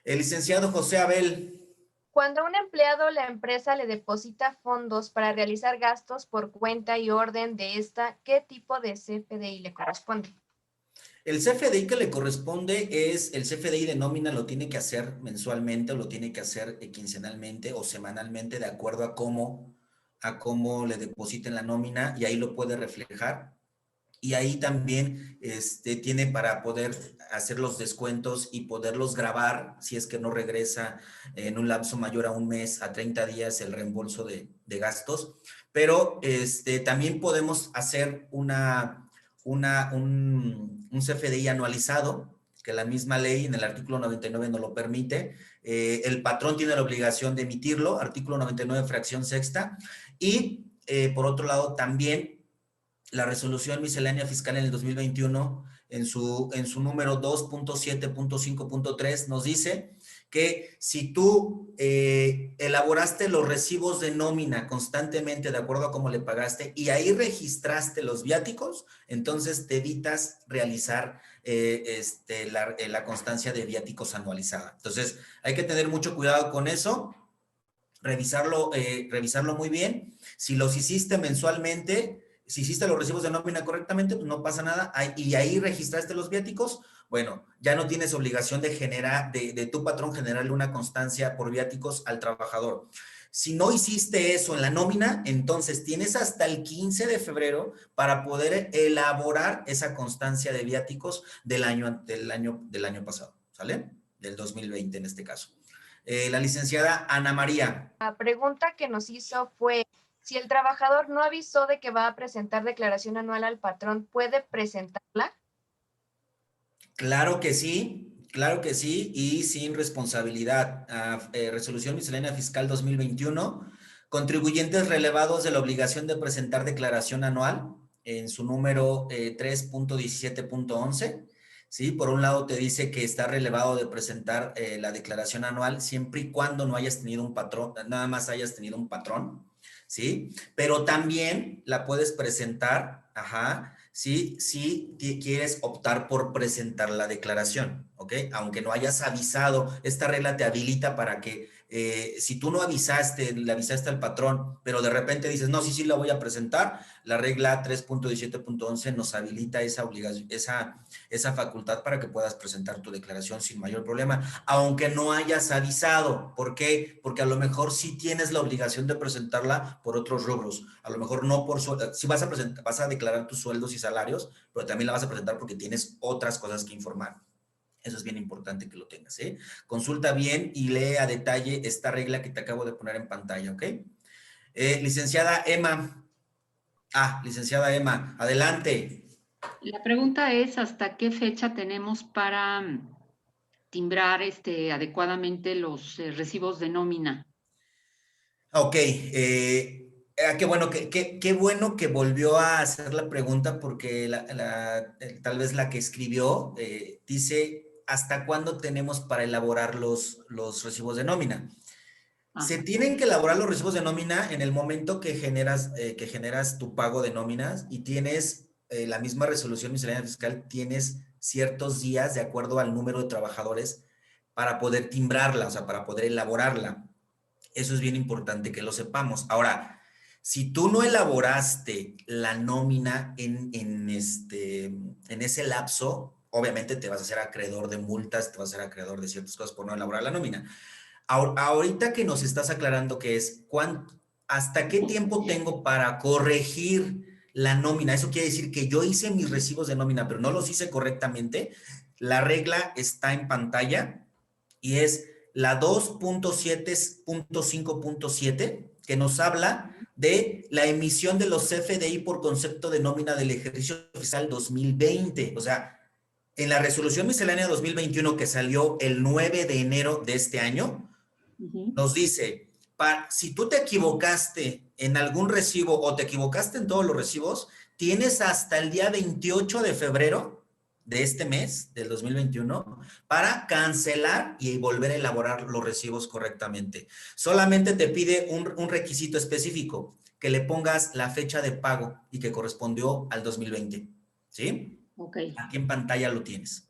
El licenciado José Abel. Cuando a un empleado la empresa le deposita fondos para realizar gastos por cuenta y orden de esta, ¿qué tipo de CFDI le corresponde? El CFDI que le corresponde es el CFDI de nómina, lo tiene que hacer mensualmente o lo tiene que hacer quincenalmente o semanalmente de acuerdo a cómo le depositen la nómina y ahí lo puede reflejar. Y ahí también tiene para poder hacer los descuentos y poderlos grabar si es que no regresa en un lapso mayor a un mes, a 30 días el reembolso de gastos. Pero también podemos hacer un CFDI anualizado, que la misma ley en el artículo 99 no lo permite. El patrón tiene la obligación de emitirlo, artículo 99, fracción sexta. Y por otro lado, también la resolución miscelánea fiscal en el 2021, en su número 2.7.5.3, nos dice que si tú elaboraste los recibos de nómina constantemente de acuerdo a cómo le pagaste y ahí registraste los viáticos, entonces te evitas realizar la constancia de viáticos anualizada. Entonces, hay que tener mucho cuidado con eso, revisarlo muy bien. Si los hiciste mensualmente, si hiciste los recibos de nómina correctamente, pues no pasa nada. Y ahí registraste los viáticos, bueno, ya no tienes obligación de tu patrón generarle una constancia por viáticos al trabajador. Si no hiciste eso en la nómina, entonces tienes hasta el 15 de febrero para poder elaborar esa constancia de viáticos del año pasado, ¿sale? Del 2020 en este caso. La licenciada Ana María. La pregunta que nos hizo fue, si el trabajador no avisó de que va a presentar declaración anual al patrón, ¿puede presentarla? Claro que sí, y sin responsabilidad. Resolución miscelánea fiscal 2021, contribuyentes relevados de la obligación de presentar declaración anual en su número 3.17.11. ¿sí? Por un lado te dice que está relevado de presentar la declaración anual siempre y cuando no hayas tenido un patrón, nada más hayas tenido un patrón, ¿sí? Pero también la puedes presentar, ajá, ¿sí? Si quieres optar por presentar la declaración, ¿ok? Aunque no hayas avisado, esta regla te habilita para que si tú no avisaste, le avisaste al patrón, pero de repente dices, no, sí, sí, la voy a presentar, la regla 3.17.11 nos habilita esa obligación, esa facultad para que puedas presentar tu declaración sin mayor problema, aunque no hayas avisado. ¿Por qué? Porque a lo mejor sí tienes la obligación de presentarla por otros rubros. A lo mejor no por sueldo, sí vas a declarar tus sueldos y salarios, pero también la vas a presentar porque tienes otras cosas que informar. Eso es bien importante que lo tengas, ¿eh? Consulta bien y lee a detalle esta regla que te acabo de poner en pantalla, ¿ok? Licenciada Emma. Licenciada Emma, adelante. La pregunta es, ¿hasta qué fecha tenemos para timbrar adecuadamente los recibos de nómina? Ok, qué bueno que volvió a hacer la pregunta porque tal vez la que escribió dice, ¿hasta cuándo tenemos para elaborar los recibos de nómina? Se tienen que elaborar los recibos de nómina en el momento que generas tu pago de nóminas y tienes la misma resolución miscelánea fiscal, tienes ciertos días de acuerdo al número de trabajadores para poder timbrarla, o sea, para poder elaborarla. Eso es bien importante que lo sepamos. Ahora, si tú no elaboraste la nómina en ese lapso, obviamente te vas a hacer acreedor de multas, te vas a hacer acreedor de ciertas cosas por no elaborar la nómina. Ahorita que nos estás aclarando que es, ¿hasta qué tiempo tengo para corregir la nómina? Eso quiere decir que yo hice mis recibos de nómina, pero no los hice correctamente. La regla está en pantalla y es la 2.7.5.7, que nos habla de la emisión de los CFDI por concepto de nómina del ejercicio fiscal 2020. O sea, en la resolución miscelánea 2021 que salió el 9 de enero de este año, nos dice, si tú te equivocaste en algún recibo o te equivocaste en todos los recibos, tienes hasta el día 28 de febrero de este mes, del 2021, para cancelar y volver a elaborar los recibos correctamente. Solamente te pide un requisito específico, que le pongas la fecha de pago y que correspondió al 2020. ¿Sí? Ok. Aquí en pantalla lo tienes.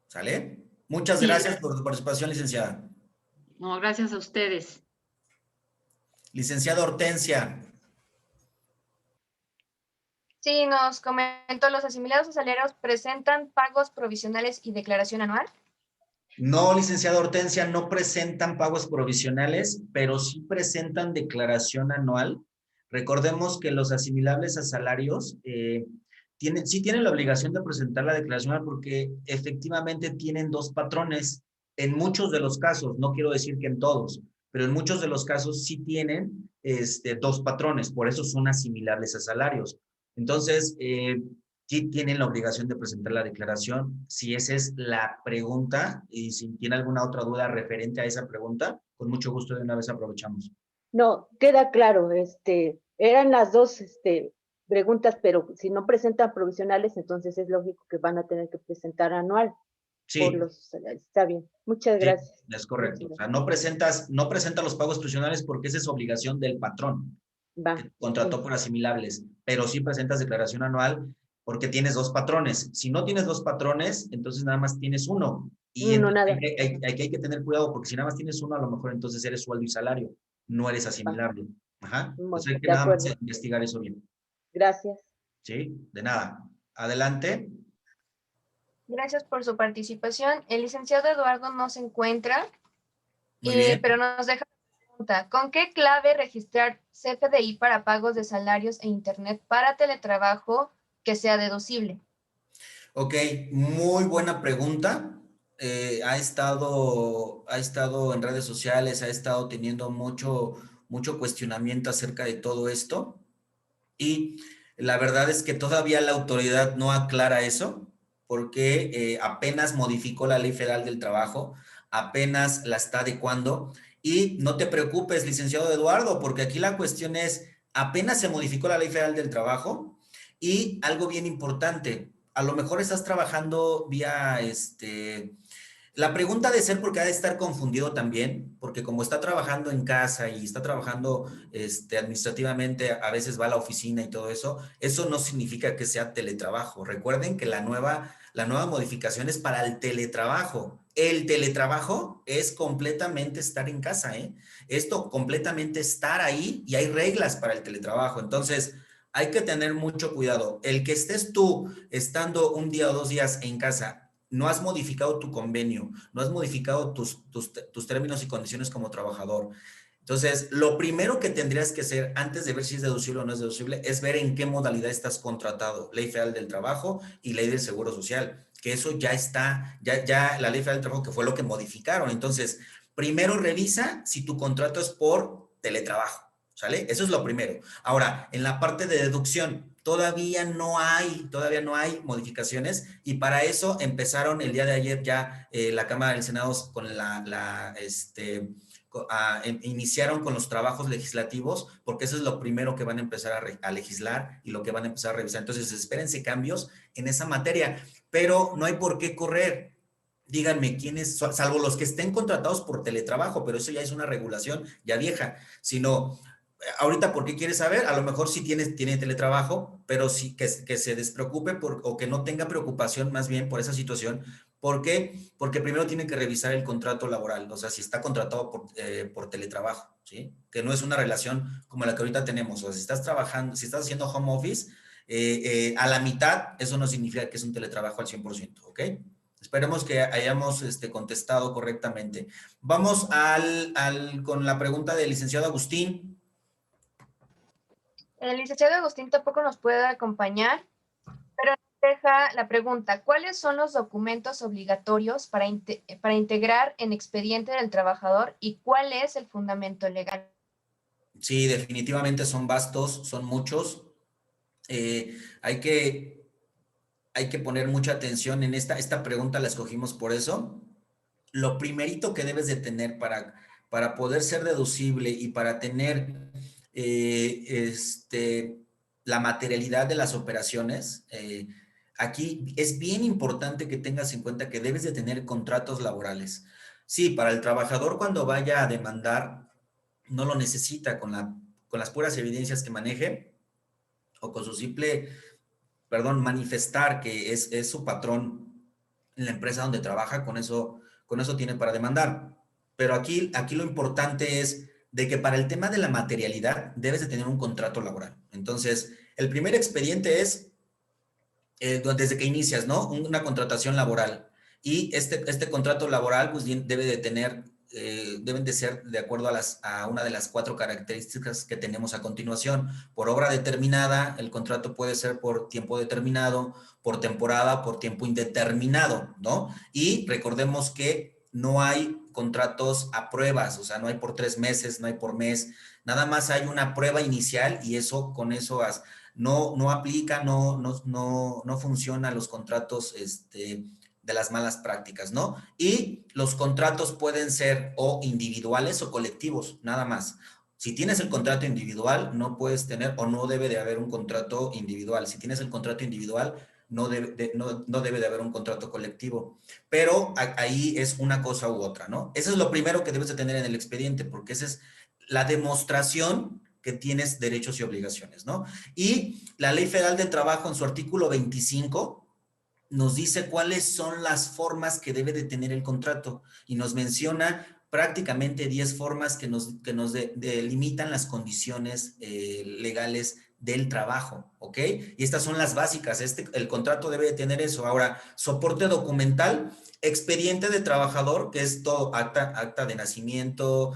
¿Sale? Muchas Sí, gracias por tu participación, licenciada. no, gracias a ustedes. Licenciada Hortensia. Sí, nos comentó, los asimilados a salarios presentan pagos provisionales y declaración anual. No, licenciada Hortensia, no presentan pagos provisionales, pero sí presentan declaración anual. Recordemos que los asimilables a salarios sí tienen la obligación de presentar la declaración anual porque efectivamente tienen dos patrones. En muchos de los casos, no quiero decir que en todos, pero en muchos de los casos sí tienen dos patrones, por eso son asimilables a salarios. Entonces, sí tienen la obligación de presentar la declaración. Si esa es la pregunta y si tiene alguna otra duda referente a esa pregunta, con mucho gusto de una vez aprovechamos. No, queda claro, eran las dos preguntas, pero si no presentan provisionales, entonces es lógico que van a tener que presentar anual. Sí, Está bien, muchas sí, gracias. es correcto. O sea, no presentas los pagos provisionales porque esa es obligación del patrón que te contrató por asimilables, pero sí presentas declaración anual porque tienes dos patrones. Si no tienes dos patrones, entonces nada más tienes uno. Y No, nada. hay que tener cuidado porque si nada más tienes uno, a lo mejor entonces eres sueldo y salario, no eres asimilable. Ajá. Entonces hay que De nada más acuerdo. investigar eso bien. Gracias. ¿Sí? De nada. Adelante. Gracias por su participación. El licenciado Eduardo no se encuentra, Muy bien. pero nos deja una pregunta. ¿Con qué clave registrar CFDI para pagos de salarios e internet para teletrabajo que sea deducible? Ok, muy buena pregunta. Ha estado en redes sociales, ha estado teniendo mucho cuestionamiento acerca de todo esto. Y la verdad es que todavía la autoridad no aclara eso, porque apenas modificó la Ley Federal del Trabajo, apenas la está adecuando. Y no te preocupes, licenciado Eduardo, porque aquí la cuestión es, apenas se modificó la Ley Federal del Trabajo y algo bien importante, a lo mejor estás trabajando vía, la pregunta de ser porque ha de estar confundido también, porque como está trabajando en casa y está trabajando administrativamente, a veces va a la oficina y todo eso, eso no significa que sea teletrabajo. Recuerden que la nueva modificación es para el teletrabajo. El teletrabajo es completamente estar en casa, ¿eh? Esto completamente estar ahí y hay reglas para el teletrabajo. Entonces, hay que tener mucho cuidado. El que estés tú estando un día o 2 días en casa, no has modificado tu convenio, no has modificado tus términos y condiciones como trabajador. Entonces, lo primero que tendrías que hacer antes de ver si es deducible o no es deducible es ver en qué modalidad estás contratado. Ley Federal del Trabajo y Ley del Seguro Social, que eso ya está, ya la Ley Federal del Trabajo que fue lo que modificaron. Entonces, primero revisa si tu contrato es por teletrabajo, ¿sale? Eso es lo primero. Ahora, en la parte de deducción, todavía no hay modificaciones y para eso empezaron el día de ayer ya la Cámara del Senado con iniciaron con los trabajos legislativos porque eso es lo primero que van a empezar a legislar y lo que van a empezar a revisar. Entonces, espérense cambios en esa materia, pero no hay por qué correr. Díganme quiénes, salvo los que estén contratados por teletrabajo, pero eso ya es una regulación ya vieja, sino ahorita, ¿por qué quieres saber? A lo mejor sí tiene teletrabajo, pero sí que se despreocupe o que no tenga preocupación más bien por esa situación. ¿Por qué? Porque primero tiene que revisar el contrato laboral, o sea, si está contratado por teletrabajo, ¿sí? Que no es una relación como la que ahorita tenemos. O sea, si estás trabajando, si estás haciendo home office, a la mitad, eso no significa que es un teletrabajo al 100%, ¿ok? Esperemos que hayamos contestado correctamente. Vamos con la pregunta del licenciado Agustín. El licenciado Agustín tampoco nos puede acompañar, pero nos deja la pregunta: ¿cuáles son los documentos obligatorios para integrar en expediente del trabajador y cuál es el fundamento legal? Sí, definitivamente son vastos, son muchos. Hay que poner mucha atención en esta pregunta, la escogimos por eso. Lo primerito que debes de tener para poder ser deducible y para tener la materialidad de las operaciones, aquí es bien importante que tengas en cuenta que debes de tener contratos laborales. Sí, para el trabajador cuando vaya a demandar, no lo necesita con las puras evidencias que maneje o con su simple, manifestar que es su patrón en la empresa donde trabaja, con eso tiene para demandar. Pero aquí lo importante es de que para el tema de la materialidad debes de tener un contrato laboral. Entonces, el primer expediente es desde que inicias, ¿no? Una contratación laboral. Y este contrato laboral pues debe de tener, deben de ser de acuerdo a una de las 4 características que tenemos a continuación. Por obra determinada, el contrato puede ser por tiempo determinado, por temporada, por tiempo indeterminado, ¿no? Y recordemos que no hay contratos a pruebas, o sea, no hay por 3 meses, no hay por mes, nada más hay una prueba inicial y con eso no aplica, no funcionan los contratos de las malas prácticas, ¿no? Y los contratos pueden ser o individuales o colectivos, nada más. Si tienes el contrato individual, no puedes tener o no debe de haber un contrato individual. Si tienes el contrato individual, no debe de haber un contrato colectivo. Pero ahí es una cosa u otra, ¿no? Eso es lo primero que debes de tener en el expediente, porque esa es la demostración que tienes derechos y obligaciones, ¿no? Y la Ley Federal del Trabajo en su artículo 25 nos dice cuáles son las formas que debe de tener el contrato y nos menciona prácticamente 10 formas que nos delimitan las condiciones legales del trabajo, ¿ok? Y estas son las básicas, el contrato debe de tener eso. Ahora, soporte documental, expediente de trabajador, que es todo, acta de nacimiento,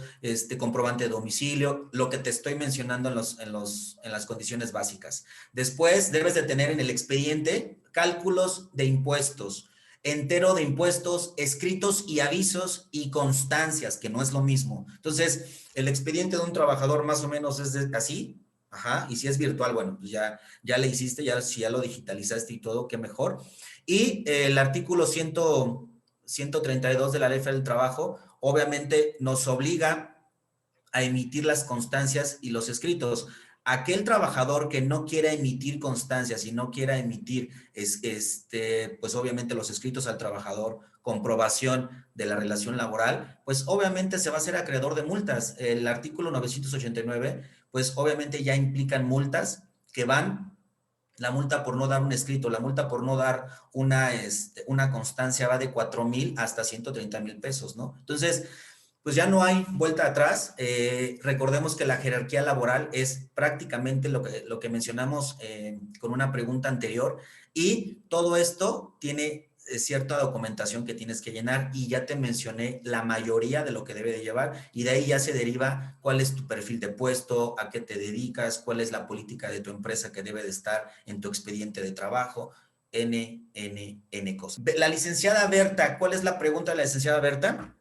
comprobante de domicilio, lo que te estoy mencionando en las condiciones básicas. Después, debes de tener en el expediente cálculos de impuestos, entero de impuestos, escritos y avisos y constancias, que no es lo mismo. Entonces, el expediente de un trabajador más o menos es así, ajá, y si es virtual, bueno, pues ya le hiciste, si ya lo digitalizaste y todo, qué mejor. Y el artículo 132 de la Ley Federal del Trabajo, obviamente nos obliga a emitir las constancias y los escritos. Aquel trabajador que no quiera emitir constancias y no quiera emitir, pues obviamente los escritos al trabajador, comprobación de la relación laboral, pues obviamente se va a hacer acreedor de multas. El artículo 989, pues obviamente ya implican multas que van, la multa por no dar un escrito, la multa por no dar una constancia va de 4,000 hasta 130,000 pesos, ¿no? Entonces, pues ya no hay vuelta atrás. Recordemos que la jerarquía laboral es prácticamente lo que mencionamos con una pregunta anterior, y todo esto tiene cierta documentación que tienes que llenar, y ya te mencioné la mayoría de lo que debe de llevar, y de ahí ya se deriva cuál es tu perfil de puesto, a qué te dedicas, cuál es la política de tu empresa que debe de estar en tu expediente de trabajo, N cosas. La licenciada Berta, ¿cuál es la pregunta de la licenciada Berta?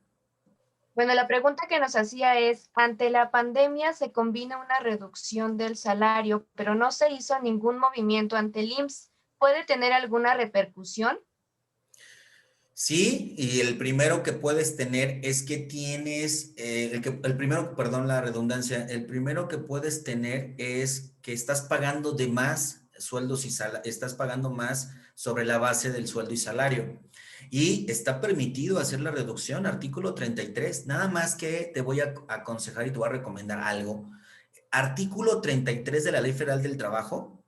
Bueno, la pregunta que nos hacía es, ante la pandemia se combina una reducción del salario, pero no se hizo ningún movimiento ante el IMSS. ¿Puede tener alguna repercusión? Sí, y el primero que puedes tener es que tienes, el primero, perdón la redundancia, el primero que puedes tener es que estás pagando de más sueldos y estás pagando más sobre la base del sueldo y salario. Y está permitido hacer la reducción, artículo 33, nada más que te voy a aconsejar y te voy a recomendar algo. Artículo 33 de la Ley Federal del Trabajo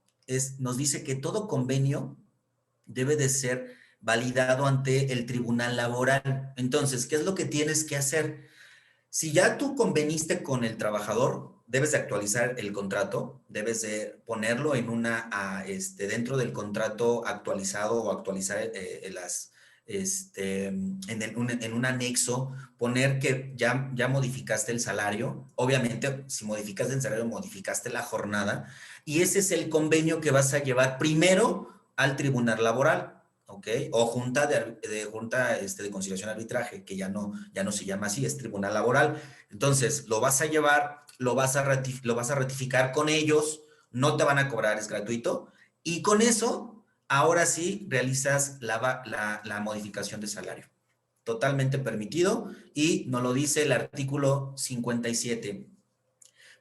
nos dice que todo convenio debe de ser validado ante el tribunal laboral. Entonces, ¿qué es lo que tienes que hacer? Si ya tú conveniste con el trabajador, debes de actualizar el contrato, debes de ponerlo en dentro del contrato actualizado, o actualizar en un anexo, poner que ya modificaste el salario. Obviamente, si modificaste el salario, modificaste la jornada, y ese es el convenio que vas a llevar primero al tribunal laboral. ¿Ok? O junta de conciliación y arbitraje, que ya no se llama así, es tribunal laboral. Entonces, lo vas a llevar, lo vas a ratificar con ellos, no te van a cobrar, es gratuito, y con eso, ahora sí, realizas la modificación de salario. Totalmente permitido, y nos lo dice el artículo 57.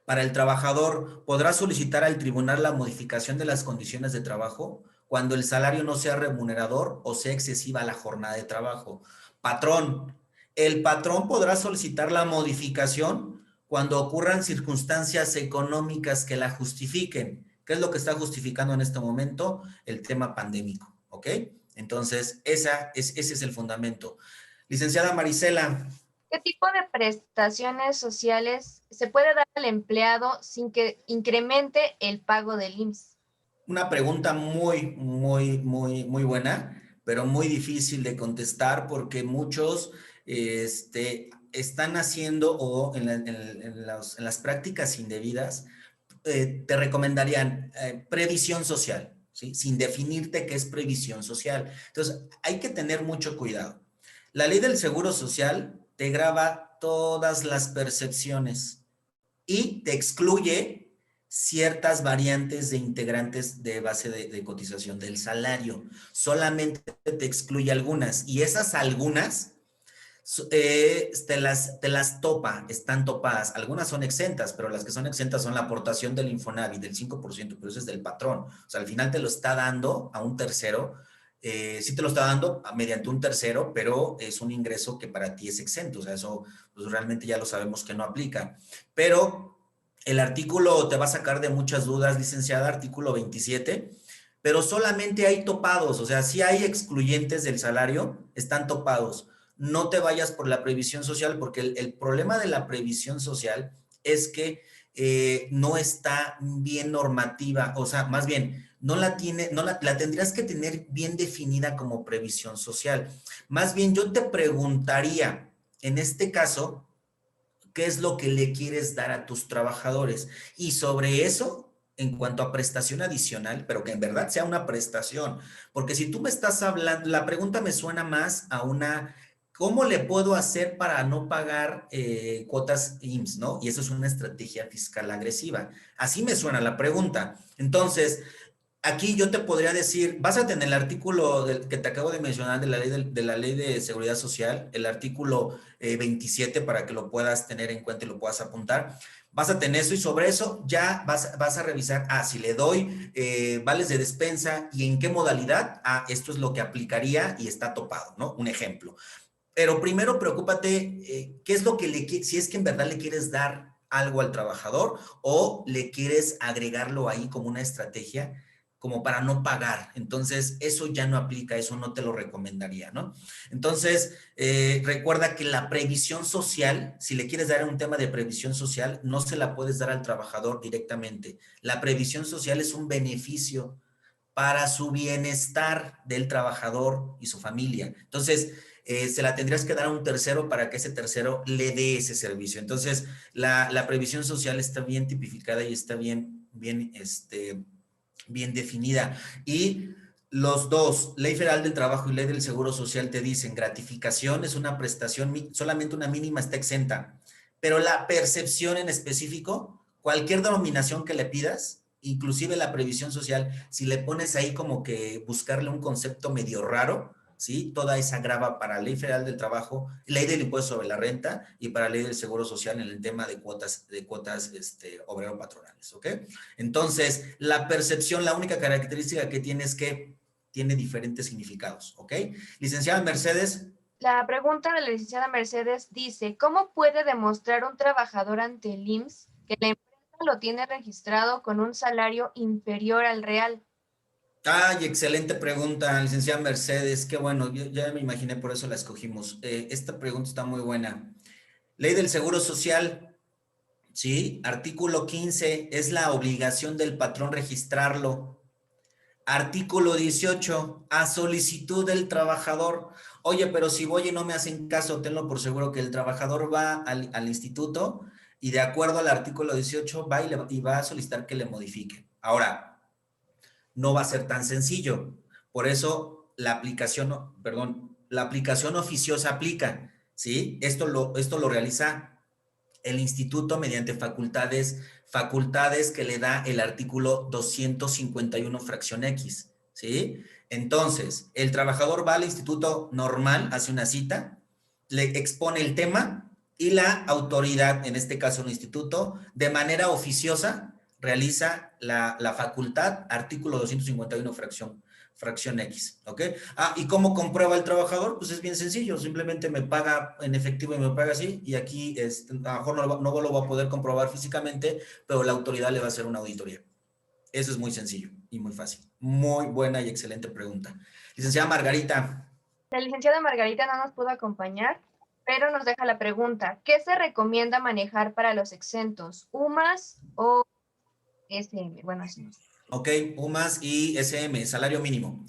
Para el trabajador, podrá solicitar al tribunal la modificación de las condiciones de trabajo cuando el salario no sea remunerador o sea excesiva la jornada de trabajo. Patrón, el patrón podrá solicitar la modificación cuando ocurran circunstancias económicas que la justifiquen. ¿Qué es lo que está justificando en este momento? El tema pandémico, ¿ok? Entonces, ese es el fundamento. Licenciada Marisela. ¿Qué tipo de prestaciones sociales se puede dar al empleado sin que incremente el pago del IMSS? Una pregunta muy, muy, muy, muy buena, pero muy difícil de contestar, porque muchos están haciendo, o en las prácticas indebidas, te recomendarían previsión social, ¿sí? Sin definirte qué es previsión social. Entonces, hay que tener mucho cuidado. La ley del Seguro Social te grava todas las percepciones y te excluye ciertas variantes de integrantes de base de cotización del salario. Solamente te excluye algunas, y esas algunas te las topa, están topadas. Algunas son exentas, pero las que son exentas son la aportación del Infonavit del 5%, pero eso es del patrón. O sea, al final te lo está dando a un tercero. Sí te lo está dando mediante un tercero, pero es un ingreso que para ti es exento. O sea, eso pues, realmente ya lo sabemos que no aplica. Pero el artículo te va a sacar de muchas dudas, licenciada, artículo 27, pero solamente hay topados. O sea, si hay excluyentes del salario, están topados. No te vayas por la previsión social, porque el problema de la previsión social es que no está bien normativa, o sea, más bien, la tendrías que tener bien definida como previsión social. Más bien, yo te preguntaría, en este caso, ¿qué es lo que le quieres dar a tus trabajadores? Y sobre eso, en cuanto a prestación adicional, pero que en verdad sea una prestación, porque si tú me estás hablando, la pregunta me suena más a una, ¿cómo le puedo hacer para no pagar cuotas IMSS, no? Y eso es una estrategia fiscal agresiva. Así me suena la pregunta. Entonces, Aquí yo te podría decir, básate en el artículo que te acabo de mencionar de la ley de Seguridad Social, el artículo 27, para que lo puedas tener en cuenta y lo puedas apuntar. Básate en eso y sobre eso ya vas a revisar, si le doy vales de despensa y en qué modalidad, esto es lo que aplicaría y está topado, ¿no? Un ejemplo. Pero primero preocúpate qué es lo que si es que en verdad le quieres dar algo al trabajador o le quieres agregarlo ahí como una estrategia como para no pagar. Entonces, eso ya no aplica, eso no te lo recomendaría, ¿no? Entonces, recuerda que la previsión social, si le quieres dar un tema de previsión social, no se la puedes dar al trabajador directamente. La previsión social es un beneficio para su bienestar del trabajador y su familia. Entonces, se la tendrías que dar a un tercero para que ese tercero le dé ese servicio. Entonces, la previsión social está bien tipificada y está bien definida. Y los dos, Ley Federal del Trabajo y Ley del Seguro Social, te dicen gratificación es una prestación, solamente una mínima está exenta, pero la percepción en específico, cualquier denominación que le pidas, inclusive la previsión social, si le pones ahí como que buscarle un concepto medio raro, ¿sí? Toda esa grava para Ley Federal del Trabajo, Ley del Impuesto sobre la Renta y para Ley del Seguro Social en el tema de cuotas obrero-patronales, ¿ok? Entonces, la percepción, la única característica que tiene es que tiene diferentes significados, ¿ok? Licenciada Mercedes. La pregunta de la licenciada Mercedes dice, ¿cómo puede demostrar un trabajador ante el IMSS que la empresa lo tiene registrado con un salario inferior al real? Ay, excelente pregunta, licenciada Mercedes. Qué bueno, yo ya me imaginé, por eso la escogimos. Esta pregunta está muy buena. Ley del Seguro Social, ¿sí? Artículo 15, es la obligación del patrón registrarlo. Artículo 18, a solicitud del trabajador. Oye, pero si voy y no me hacen caso, tenlo por seguro que el trabajador va al instituto y de acuerdo al artículo 18 va y va a solicitar que le modifique. Ahora, no va a ser tan sencillo. Por eso la aplicación oficiosa aplica, ¿sí? Esto lo realiza el instituto mediante facultades que le da el artículo 251 fracción X, ¿sí? Entonces, el trabajador va al instituto normal, hace una cita, le expone el tema y la autoridad, en este caso el instituto, de manera oficiosa realiza la facultad, artículo 251 fracción X, ¿ok? ¿Y cómo comprueba el trabajador? Pues es bien sencillo, simplemente me paga en efectivo y me paga así, y aquí a lo mejor no lo va a poder comprobar físicamente, pero la autoridad le va a hacer una auditoría. Eso es muy sencillo y muy fácil. Muy buena y excelente pregunta. Licenciada Margarita. La licenciada Margarita no nos pudo acompañar, pero nos deja la pregunta, ¿qué se recomienda manejar para los exentos? ¿UMAS o SM? Bueno, así. Ok, UMAS y SM, salario mínimo.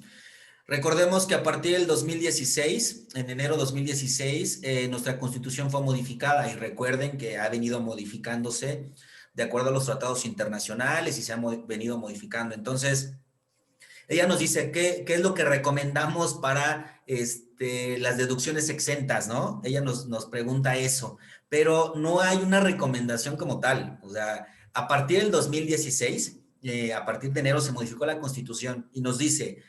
Recordemos que a partir del 2016, en enero de 2016, nuestra constitución fue modificada y recuerden que ha venido modificándose de acuerdo a los tratados internacionales y se ha venido modificando. Entonces, ella nos dice qué es lo que recomendamos para las deducciones exentas, ¿no? Ella nos pregunta eso, pero no hay una recomendación como tal. O sea, a partir del 2016, a partir de enero se modificó la Constitución y nos dice,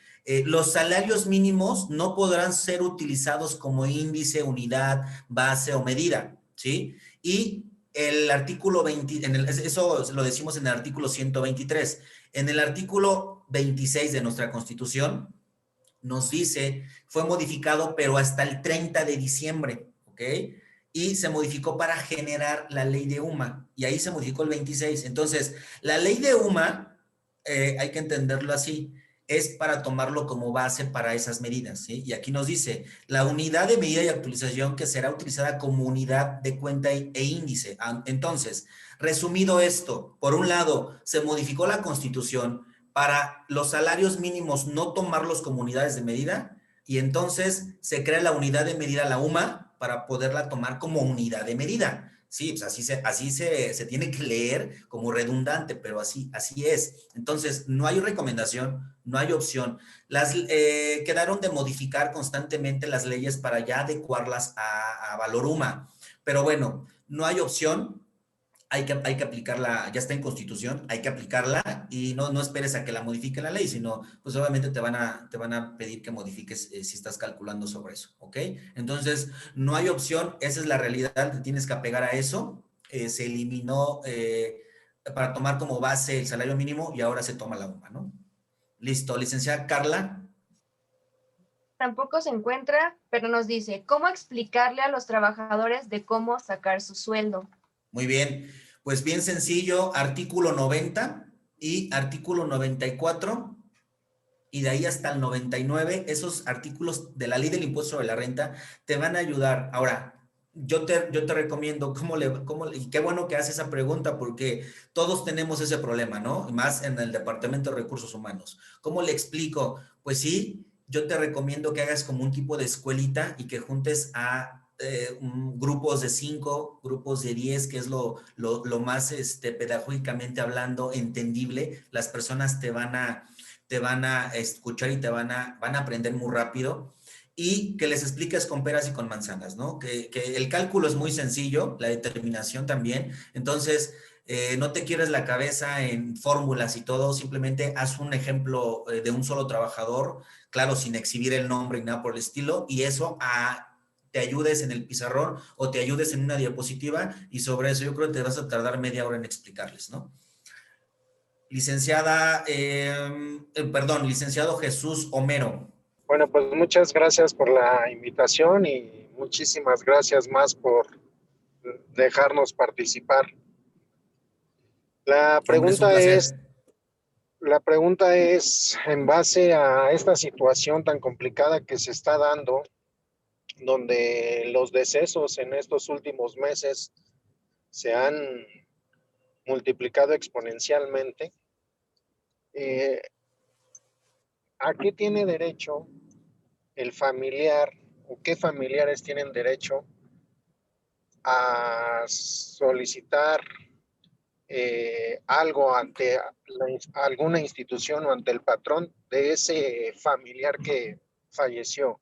los salarios mínimos no podrán ser utilizados como índice, unidad, base o medida, ¿sí? Y el artículo 20, eso lo decimos en el artículo 123. En el artículo 26 de nuestra Constitución nos dice, fue modificado, pero hasta el 30 de diciembre, ¿ok? Y se modificó para generar la ley de UMA, y ahí se modificó el 26. Entonces, la ley de UMA, hay que entenderlo así, es para tomarlo como base para esas medidas, ¿sí? Y aquí nos dice, la unidad de medida y actualización que será utilizada como unidad de cuenta e índice. Entonces, resumido esto, por un lado, se modificó la Constitución para los salarios mínimos no tomarlos como unidades de medida y entonces se crea la unidad de medida, la UMA, para poderla tomar como unidad de medida. Sí, pues así se tiene que leer como redundante, pero así es. Entonces, no hay recomendación, no hay opción. Quedaron de modificar constantemente las leyes para ya adecuarlas a valor UMA. Pero bueno, no hay opción. hay que aplicarla, ya está en Constitución, hay que aplicarla y no esperes a que la modifique la ley, sino pues obviamente te van a pedir que modifiques si estás calculando sobre eso, ¿ok? Entonces, no hay opción, esa es la realidad, te tienes que apegar a eso. Se eliminó para tomar como base el salario mínimo y ahora se toma la UMA, ¿no? Listo, licenciada Carla. Tampoco se encuentra, pero nos dice, ¿cómo explicarle a los trabajadores de cómo sacar su sueldo? Muy bien, pues bien sencillo, artículo 90 y artículo 94 y de ahí hasta el 99, esos artículos de la ley del impuesto sobre la renta te van a ayudar. Ahora, yo te recomiendo, y qué bueno que haces esa pregunta porque todos tenemos ese problema, ¿no? Más en el Departamento de Recursos Humanos. ¿Cómo le explico? Pues sí, yo te recomiendo que hagas como un tipo de escuelita y que juntes a grupos de 5, grupos de 10, que es lo más pedagógicamente hablando entendible. Las personas te van a escuchar y van a aprender muy rápido y que les expliques con peras y con manzanas, ¿no? Que el cálculo es muy sencillo, la determinación también, entonces no te quieres la cabeza en fórmulas y todo, simplemente haz un ejemplo de un solo trabajador, claro, sin exhibir el nombre y nada por el estilo, y eso te ayudes en el pizarrón o te ayudes en una diapositiva y sobre eso yo creo que te vas a tardar media hora en explicarles, ¿no? Licenciada, licenciado Jesús Homero. Bueno, pues muchas gracias por la invitación y muchísimas gracias más por dejarnos participar. La Hombre, es un pregunta placer. es en base a esta situación tan complicada que se está dando, donde los decesos en estos últimos meses se han multiplicado exponencialmente. ¿A qué tiene derecho el familiar o qué familiares tienen derecho a solicitar algo ante alguna institución o ante el patrón de ese familiar que falleció?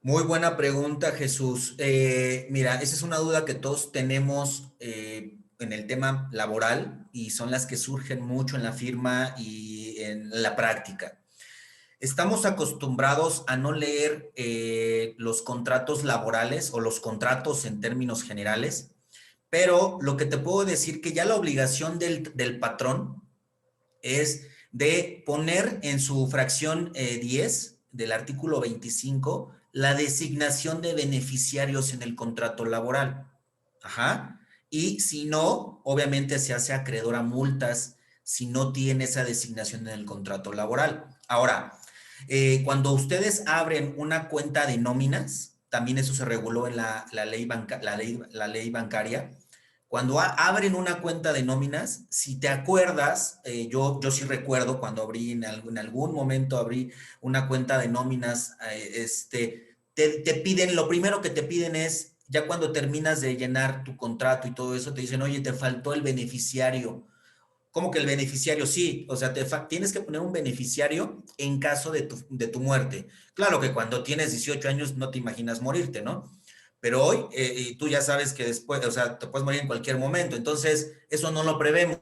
Muy buena pregunta, Jesús. Mira, esa es una duda que todos tenemos en el tema laboral y son las que surgen mucho en la firma y en la práctica. Estamos acostumbrados a no leer los contratos laborales o los contratos en términos generales, pero lo que te puedo decir que ya la obligación del patrón es de poner en su fracción 10 del artículo 25 la designación de beneficiarios en el contrato laboral. Ajá. Y si no, obviamente se hace acreedor a multas si no tiene esa designación en el contrato laboral. Ahora, cuando ustedes abren una cuenta de nóminas, también eso se reguló en la ley bancaria. Cuando abren una cuenta de nóminas, si te acuerdas, yo sí recuerdo cuando abrí, en algún momento abrí una cuenta de nóminas, te piden, lo primero que te piden es, ya cuando terminas de llenar tu contrato y todo eso, te dicen, oye, te faltó el beneficiario. ¿Cómo que el beneficiario? Sí, o sea, tienes que poner un beneficiario en caso de tu muerte. Claro que cuando tienes 18 años no te imaginas morirte, ¿no? Pero hoy, y tú ya sabes que después, o sea, te puedes morir en cualquier momento. Entonces, eso no lo prevemos.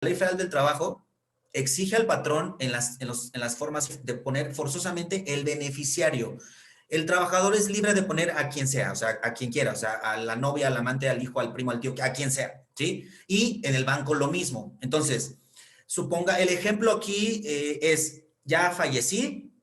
La Ley Federal del Trabajo exige al patrón en las formas de poner forzosamente el beneficiario. El trabajador es libre de poner a quien sea, o sea, a quien quiera, o sea, a la novia, al amante, al hijo, al primo, al tío, a quien sea, ¿sí? Y en el banco lo mismo. Entonces, suponga, el ejemplo aquí es, ya fallecí,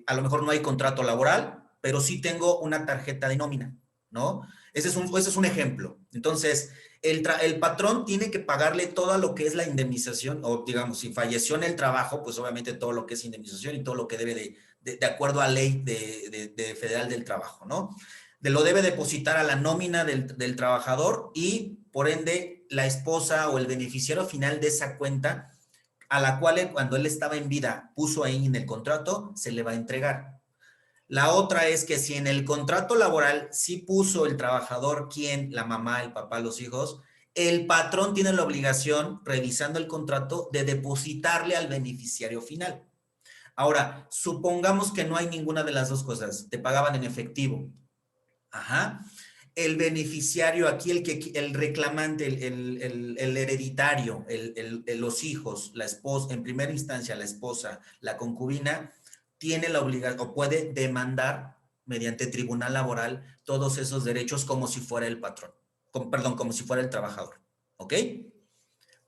a lo mejor no hay contrato laboral, pero sí tengo una tarjeta de nómina, ¿no? Ese es un ejemplo. Entonces, el patrón tiene que pagarle todo lo que es la indemnización, o digamos, si falleció en el trabajo, pues obviamente todo lo que es indemnización y todo lo que debe de acuerdo a ley de Federal del Trabajo, ¿no? Lo debe depositar a la nómina del trabajador y, por ende, la esposa o el beneficiario final de esa cuenta, a la cual cuando él estaba en vida puso ahí en el contrato, se le va a entregar. La otra es que si en el contrato laboral sí puso el trabajador quién, la mamá, el papá, los hijos, el patrón tiene la obligación, revisando el contrato, de depositarle al beneficiario final. Ahora, supongamos que no hay ninguna de las dos cosas, te pagaban en efectivo. Ajá. el beneficiario aquí, el reclamante, el hereditario, los hijos, la esposa, en primera instancia la esposa, la concubina, tiene la obligación o puede demandar mediante tribunal laboral todos esos derechos como si fuera el patrón, perdón, como si fuera el trabajador, ¿ok?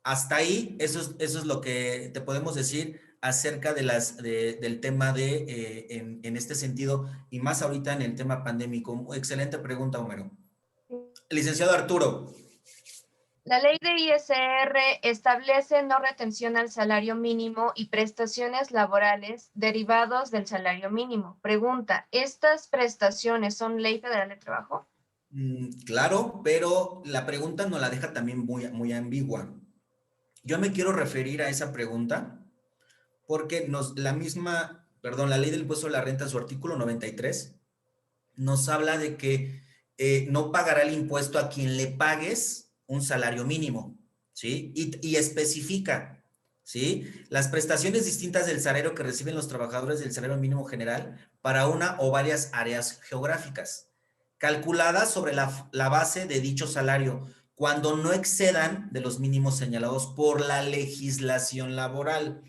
Hasta ahí, eso es lo que te podemos decir acerca del tema en este sentido, y más ahorita en el tema pandémico. Excelente pregunta, Homero. Licenciado Arturo. La ley de ISR establece no retención al salario mínimo y prestaciones laborales derivados del salario mínimo. Pregunta, ¿estas prestaciones son ley federal de trabajo? Claro, pero la pregunta nos la deja también muy ambigua. Yo me quiero referir a esa pregunta porque la ley del impuesto a la renta, su artículo 93, nos habla de que no pagará el impuesto a quien le pagues un salario mínimo, ¿sí? Y especifica, ¿sí? Las prestaciones distintas del salario que reciben los trabajadores del salario mínimo general para una o varias áreas geográficas, calculadas sobre la base de dicho salario, cuando no excedan de los mínimos señalados por la legislación laboral.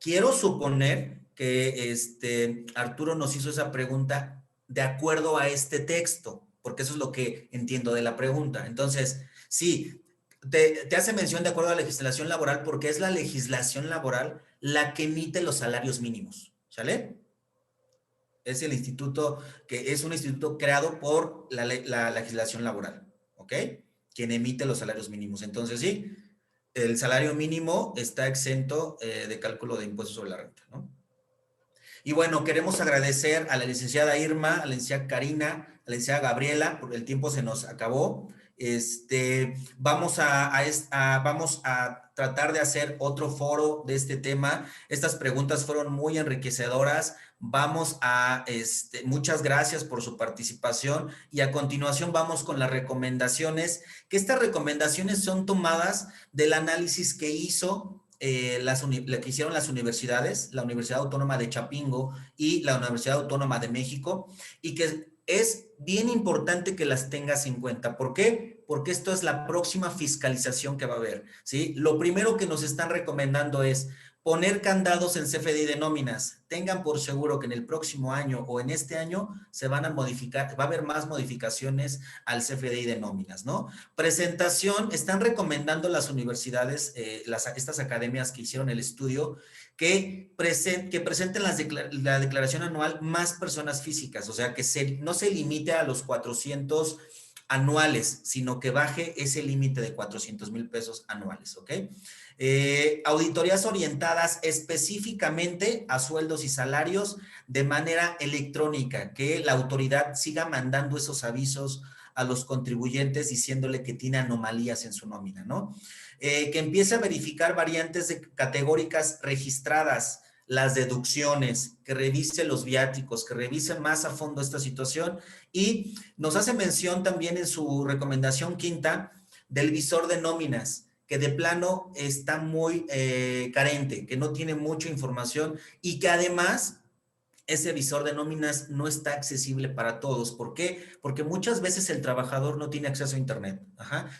Quiero suponer que Arturo nos hizo esa pregunta de acuerdo a este texto, porque eso es lo que entiendo de la pregunta. Entonces, sí, te hace mención de acuerdo a la legislación laboral porque es la legislación laboral la que emite los salarios mínimos, ¿sale? Es el instituto, que es un instituto creado por la legislación laboral, ¿ok? Quien emite los salarios mínimos. Entonces, sí, el salario mínimo está exento de cálculo de impuestos sobre la renta, ¿no? Y bueno, queremos agradecer a la licenciada Irma, a la licenciada Karina, a la licenciada Gabriela, porque el tiempo se nos acabó. Vamos a tratar de hacer otro foro de este tema. Estas preguntas fueron muy enriquecedoras. Muchas gracias por su participación y a continuación vamos con las recomendaciones, que estas recomendaciones son tomadas del análisis que que hicieron las universidades, la Universidad Autónoma de Chapingo y la Universidad Autónoma de México, y que es bien importante que las tengas en cuenta. ¿Por qué? Porque esto es la próxima fiscalización que va a haber, ¿sí? Lo primero que nos están recomendando es poner candados en CFDI de nóminas. Tengan por seguro que en el próximo año o en este año se van a modificar, va a haber más modificaciones al CFDI de nóminas, ¿no? Presentación, están recomendando las universidades, estas academias que hicieron el estudio, que presenten la declaración anual más personas físicas, o sea, que no se limite a los 400 anuales, sino que baje ese límite de 400,000 pesos anuales, ¿ok? Auditorías orientadas específicamente a sueldos y salarios de manera electrónica, que la autoridad siga mandando esos avisos a los contribuyentes diciéndole que tiene anomalías en su nómina, ¿no? Que empiece a verificar variantes categóricas registradas, las deducciones, que revise los viáticos, que revise más a fondo esta situación, y nos hace mención también en su recomendación quinta del visor de nóminas, que de plano está muy carente, que no tiene mucha información y que además ese visor de nóminas no está accesible para todos. ¿Por qué? Porque muchas veces el trabajador no tiene acceso a internet.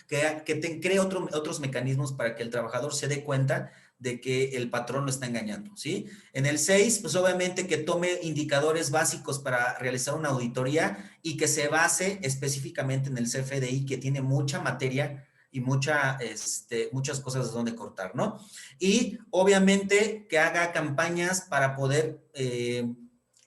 Que cree otros mecanismos para que el trabajador se dé cuenta de que el patrón lo está engañando, ¿sí? En el 6, pues obviamente que tome indicadores básicos para realizar una auditoría y que se base específicamente en el CFDI, que tiene mucha materia y muchas cosas de donde cortar, ¿no? Y obviamente que haga campañas para poder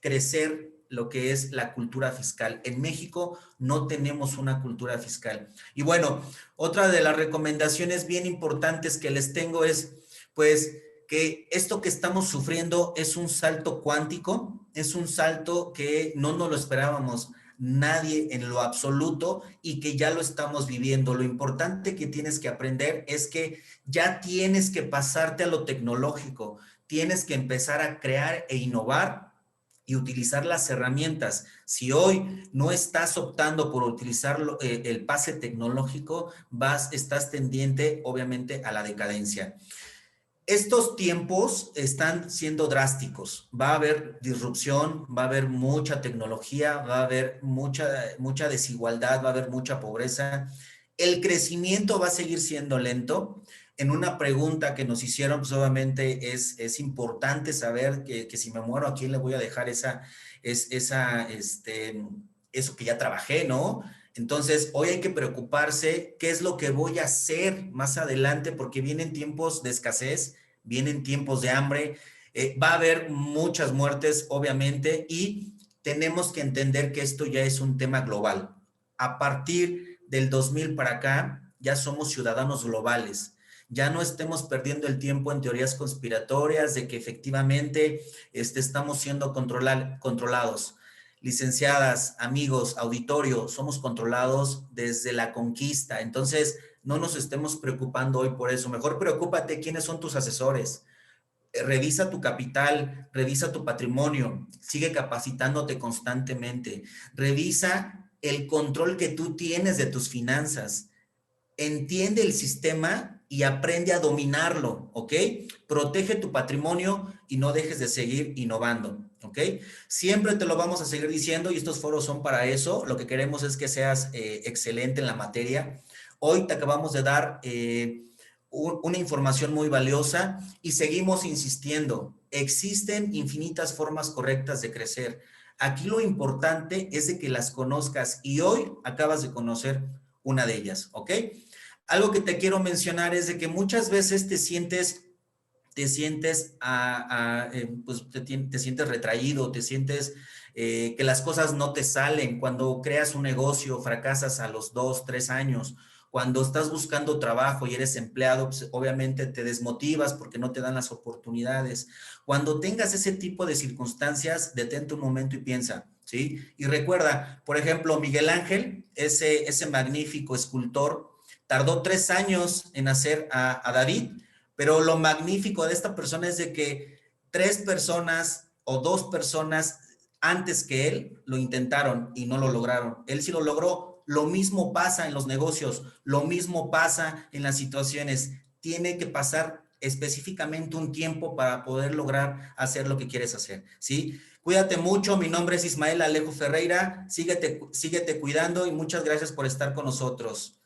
crecer lo que es la cultura fiscal. En México no tenemos una cultura fiscal. Y bueno, otra de las recomendaciones bien importantes que les tengo es, pues, que esto que estamos sufriendo es un salto cuántico, es un salto que no nos lo esperábamos nadie en lo absoluto y que ya lo estamos viviendo. Lo importante que tienes que aprender es que ya tienes que pasarte a lo tecnológico, tienes que empezar a crear e innovar y utilizar las herramientas. Si hoy no estás optando por utilizar el pase tecnológico, estás tendiente obviamente a la decadencia. Estos tiempos están siendo drásticos. Va a haber disrupción, va a haber mucha tecnología, va a haber mucha desigualdad, va a haber mucha pobreza. El crecimiento va a seguir siendo lento. En una pregunta que nos hicieron, pues obviamente es importante saber que si me muero, ¿a quién le voy a dejar eso que ya trabajé, ¿no? Entonces, hoy hay que preocuparse qué es lo que voy a hacer más adelante, porque vienen tiempos de escasez, vienen tiempos de hambre, va a haber muchas muertes, obviamente, y tenemos que entender que esto ya es un tema global. A partir del 2000 para acá, ya somos ciudadanos globales. Ya no estemos perdiendo el tiempo en teorías conspiratorias de que efectivamente estamos siendo controlados. Licenciadas, amigos, auditorio, somos controlados desde la conquista. Entonces, no nos estemos preocupando hoy por eso. Mejor preocúpate quiénes son tus asesores. Revisa tu capital, revisa tu patrimonio, sigue capacitándote constantemente. Revisa el control que tú tienes de tus finanzas. Entiende el sistema y aprende a dominarlo, ¿ok? Protege tu patrimonio y no dejes de seguir innovando, ¿ok? Siempre te lo vamos a seguir diciendo y estos foros son para eso. Lo que queremos es que seas excelente en la materia. Hoy te acabamos de dar una información muy valiosa y seguimos insistiendo. Existen infinitas formas correctas de crecer. Aquí lo importante es de que las conozcas y hoy acabas de conocer una de ellas, ¿ok? Algo que te quiero mencionar es de que muchas veces te sientes retraído, te sientes que las cosas no te salen. Cuando creas un negocio, fracasas a los 2, 3 años. Cuando estás buscando trabajo y eres empleado, pues obviamente te desmotivas porque no te dan las oportunidades. Cuando tengas ese tipo de circunstancias, detente un momento y piensa, ¿sí? Y recuerda, por ejemplo, Miguel Ángel, ese magnífico escultor, tardó 3 años en hacer a David, pero lo magnífico de esta persona es de que 3 personas o 2 personas antes que él lo intentaron y no lo lograron. Él sí lo logró. Lo mismo pasa en los negocios, lo mismo pasa en las situaciones. Tiene que pasar específicamente un tiempo para poder lograr hacer lo que quieres hacer, ¿sí? Cuídate mucho, mi nombre es Ismael Alejo Ferreira, síguete cuidando y muchas gracias por estar con nosotros.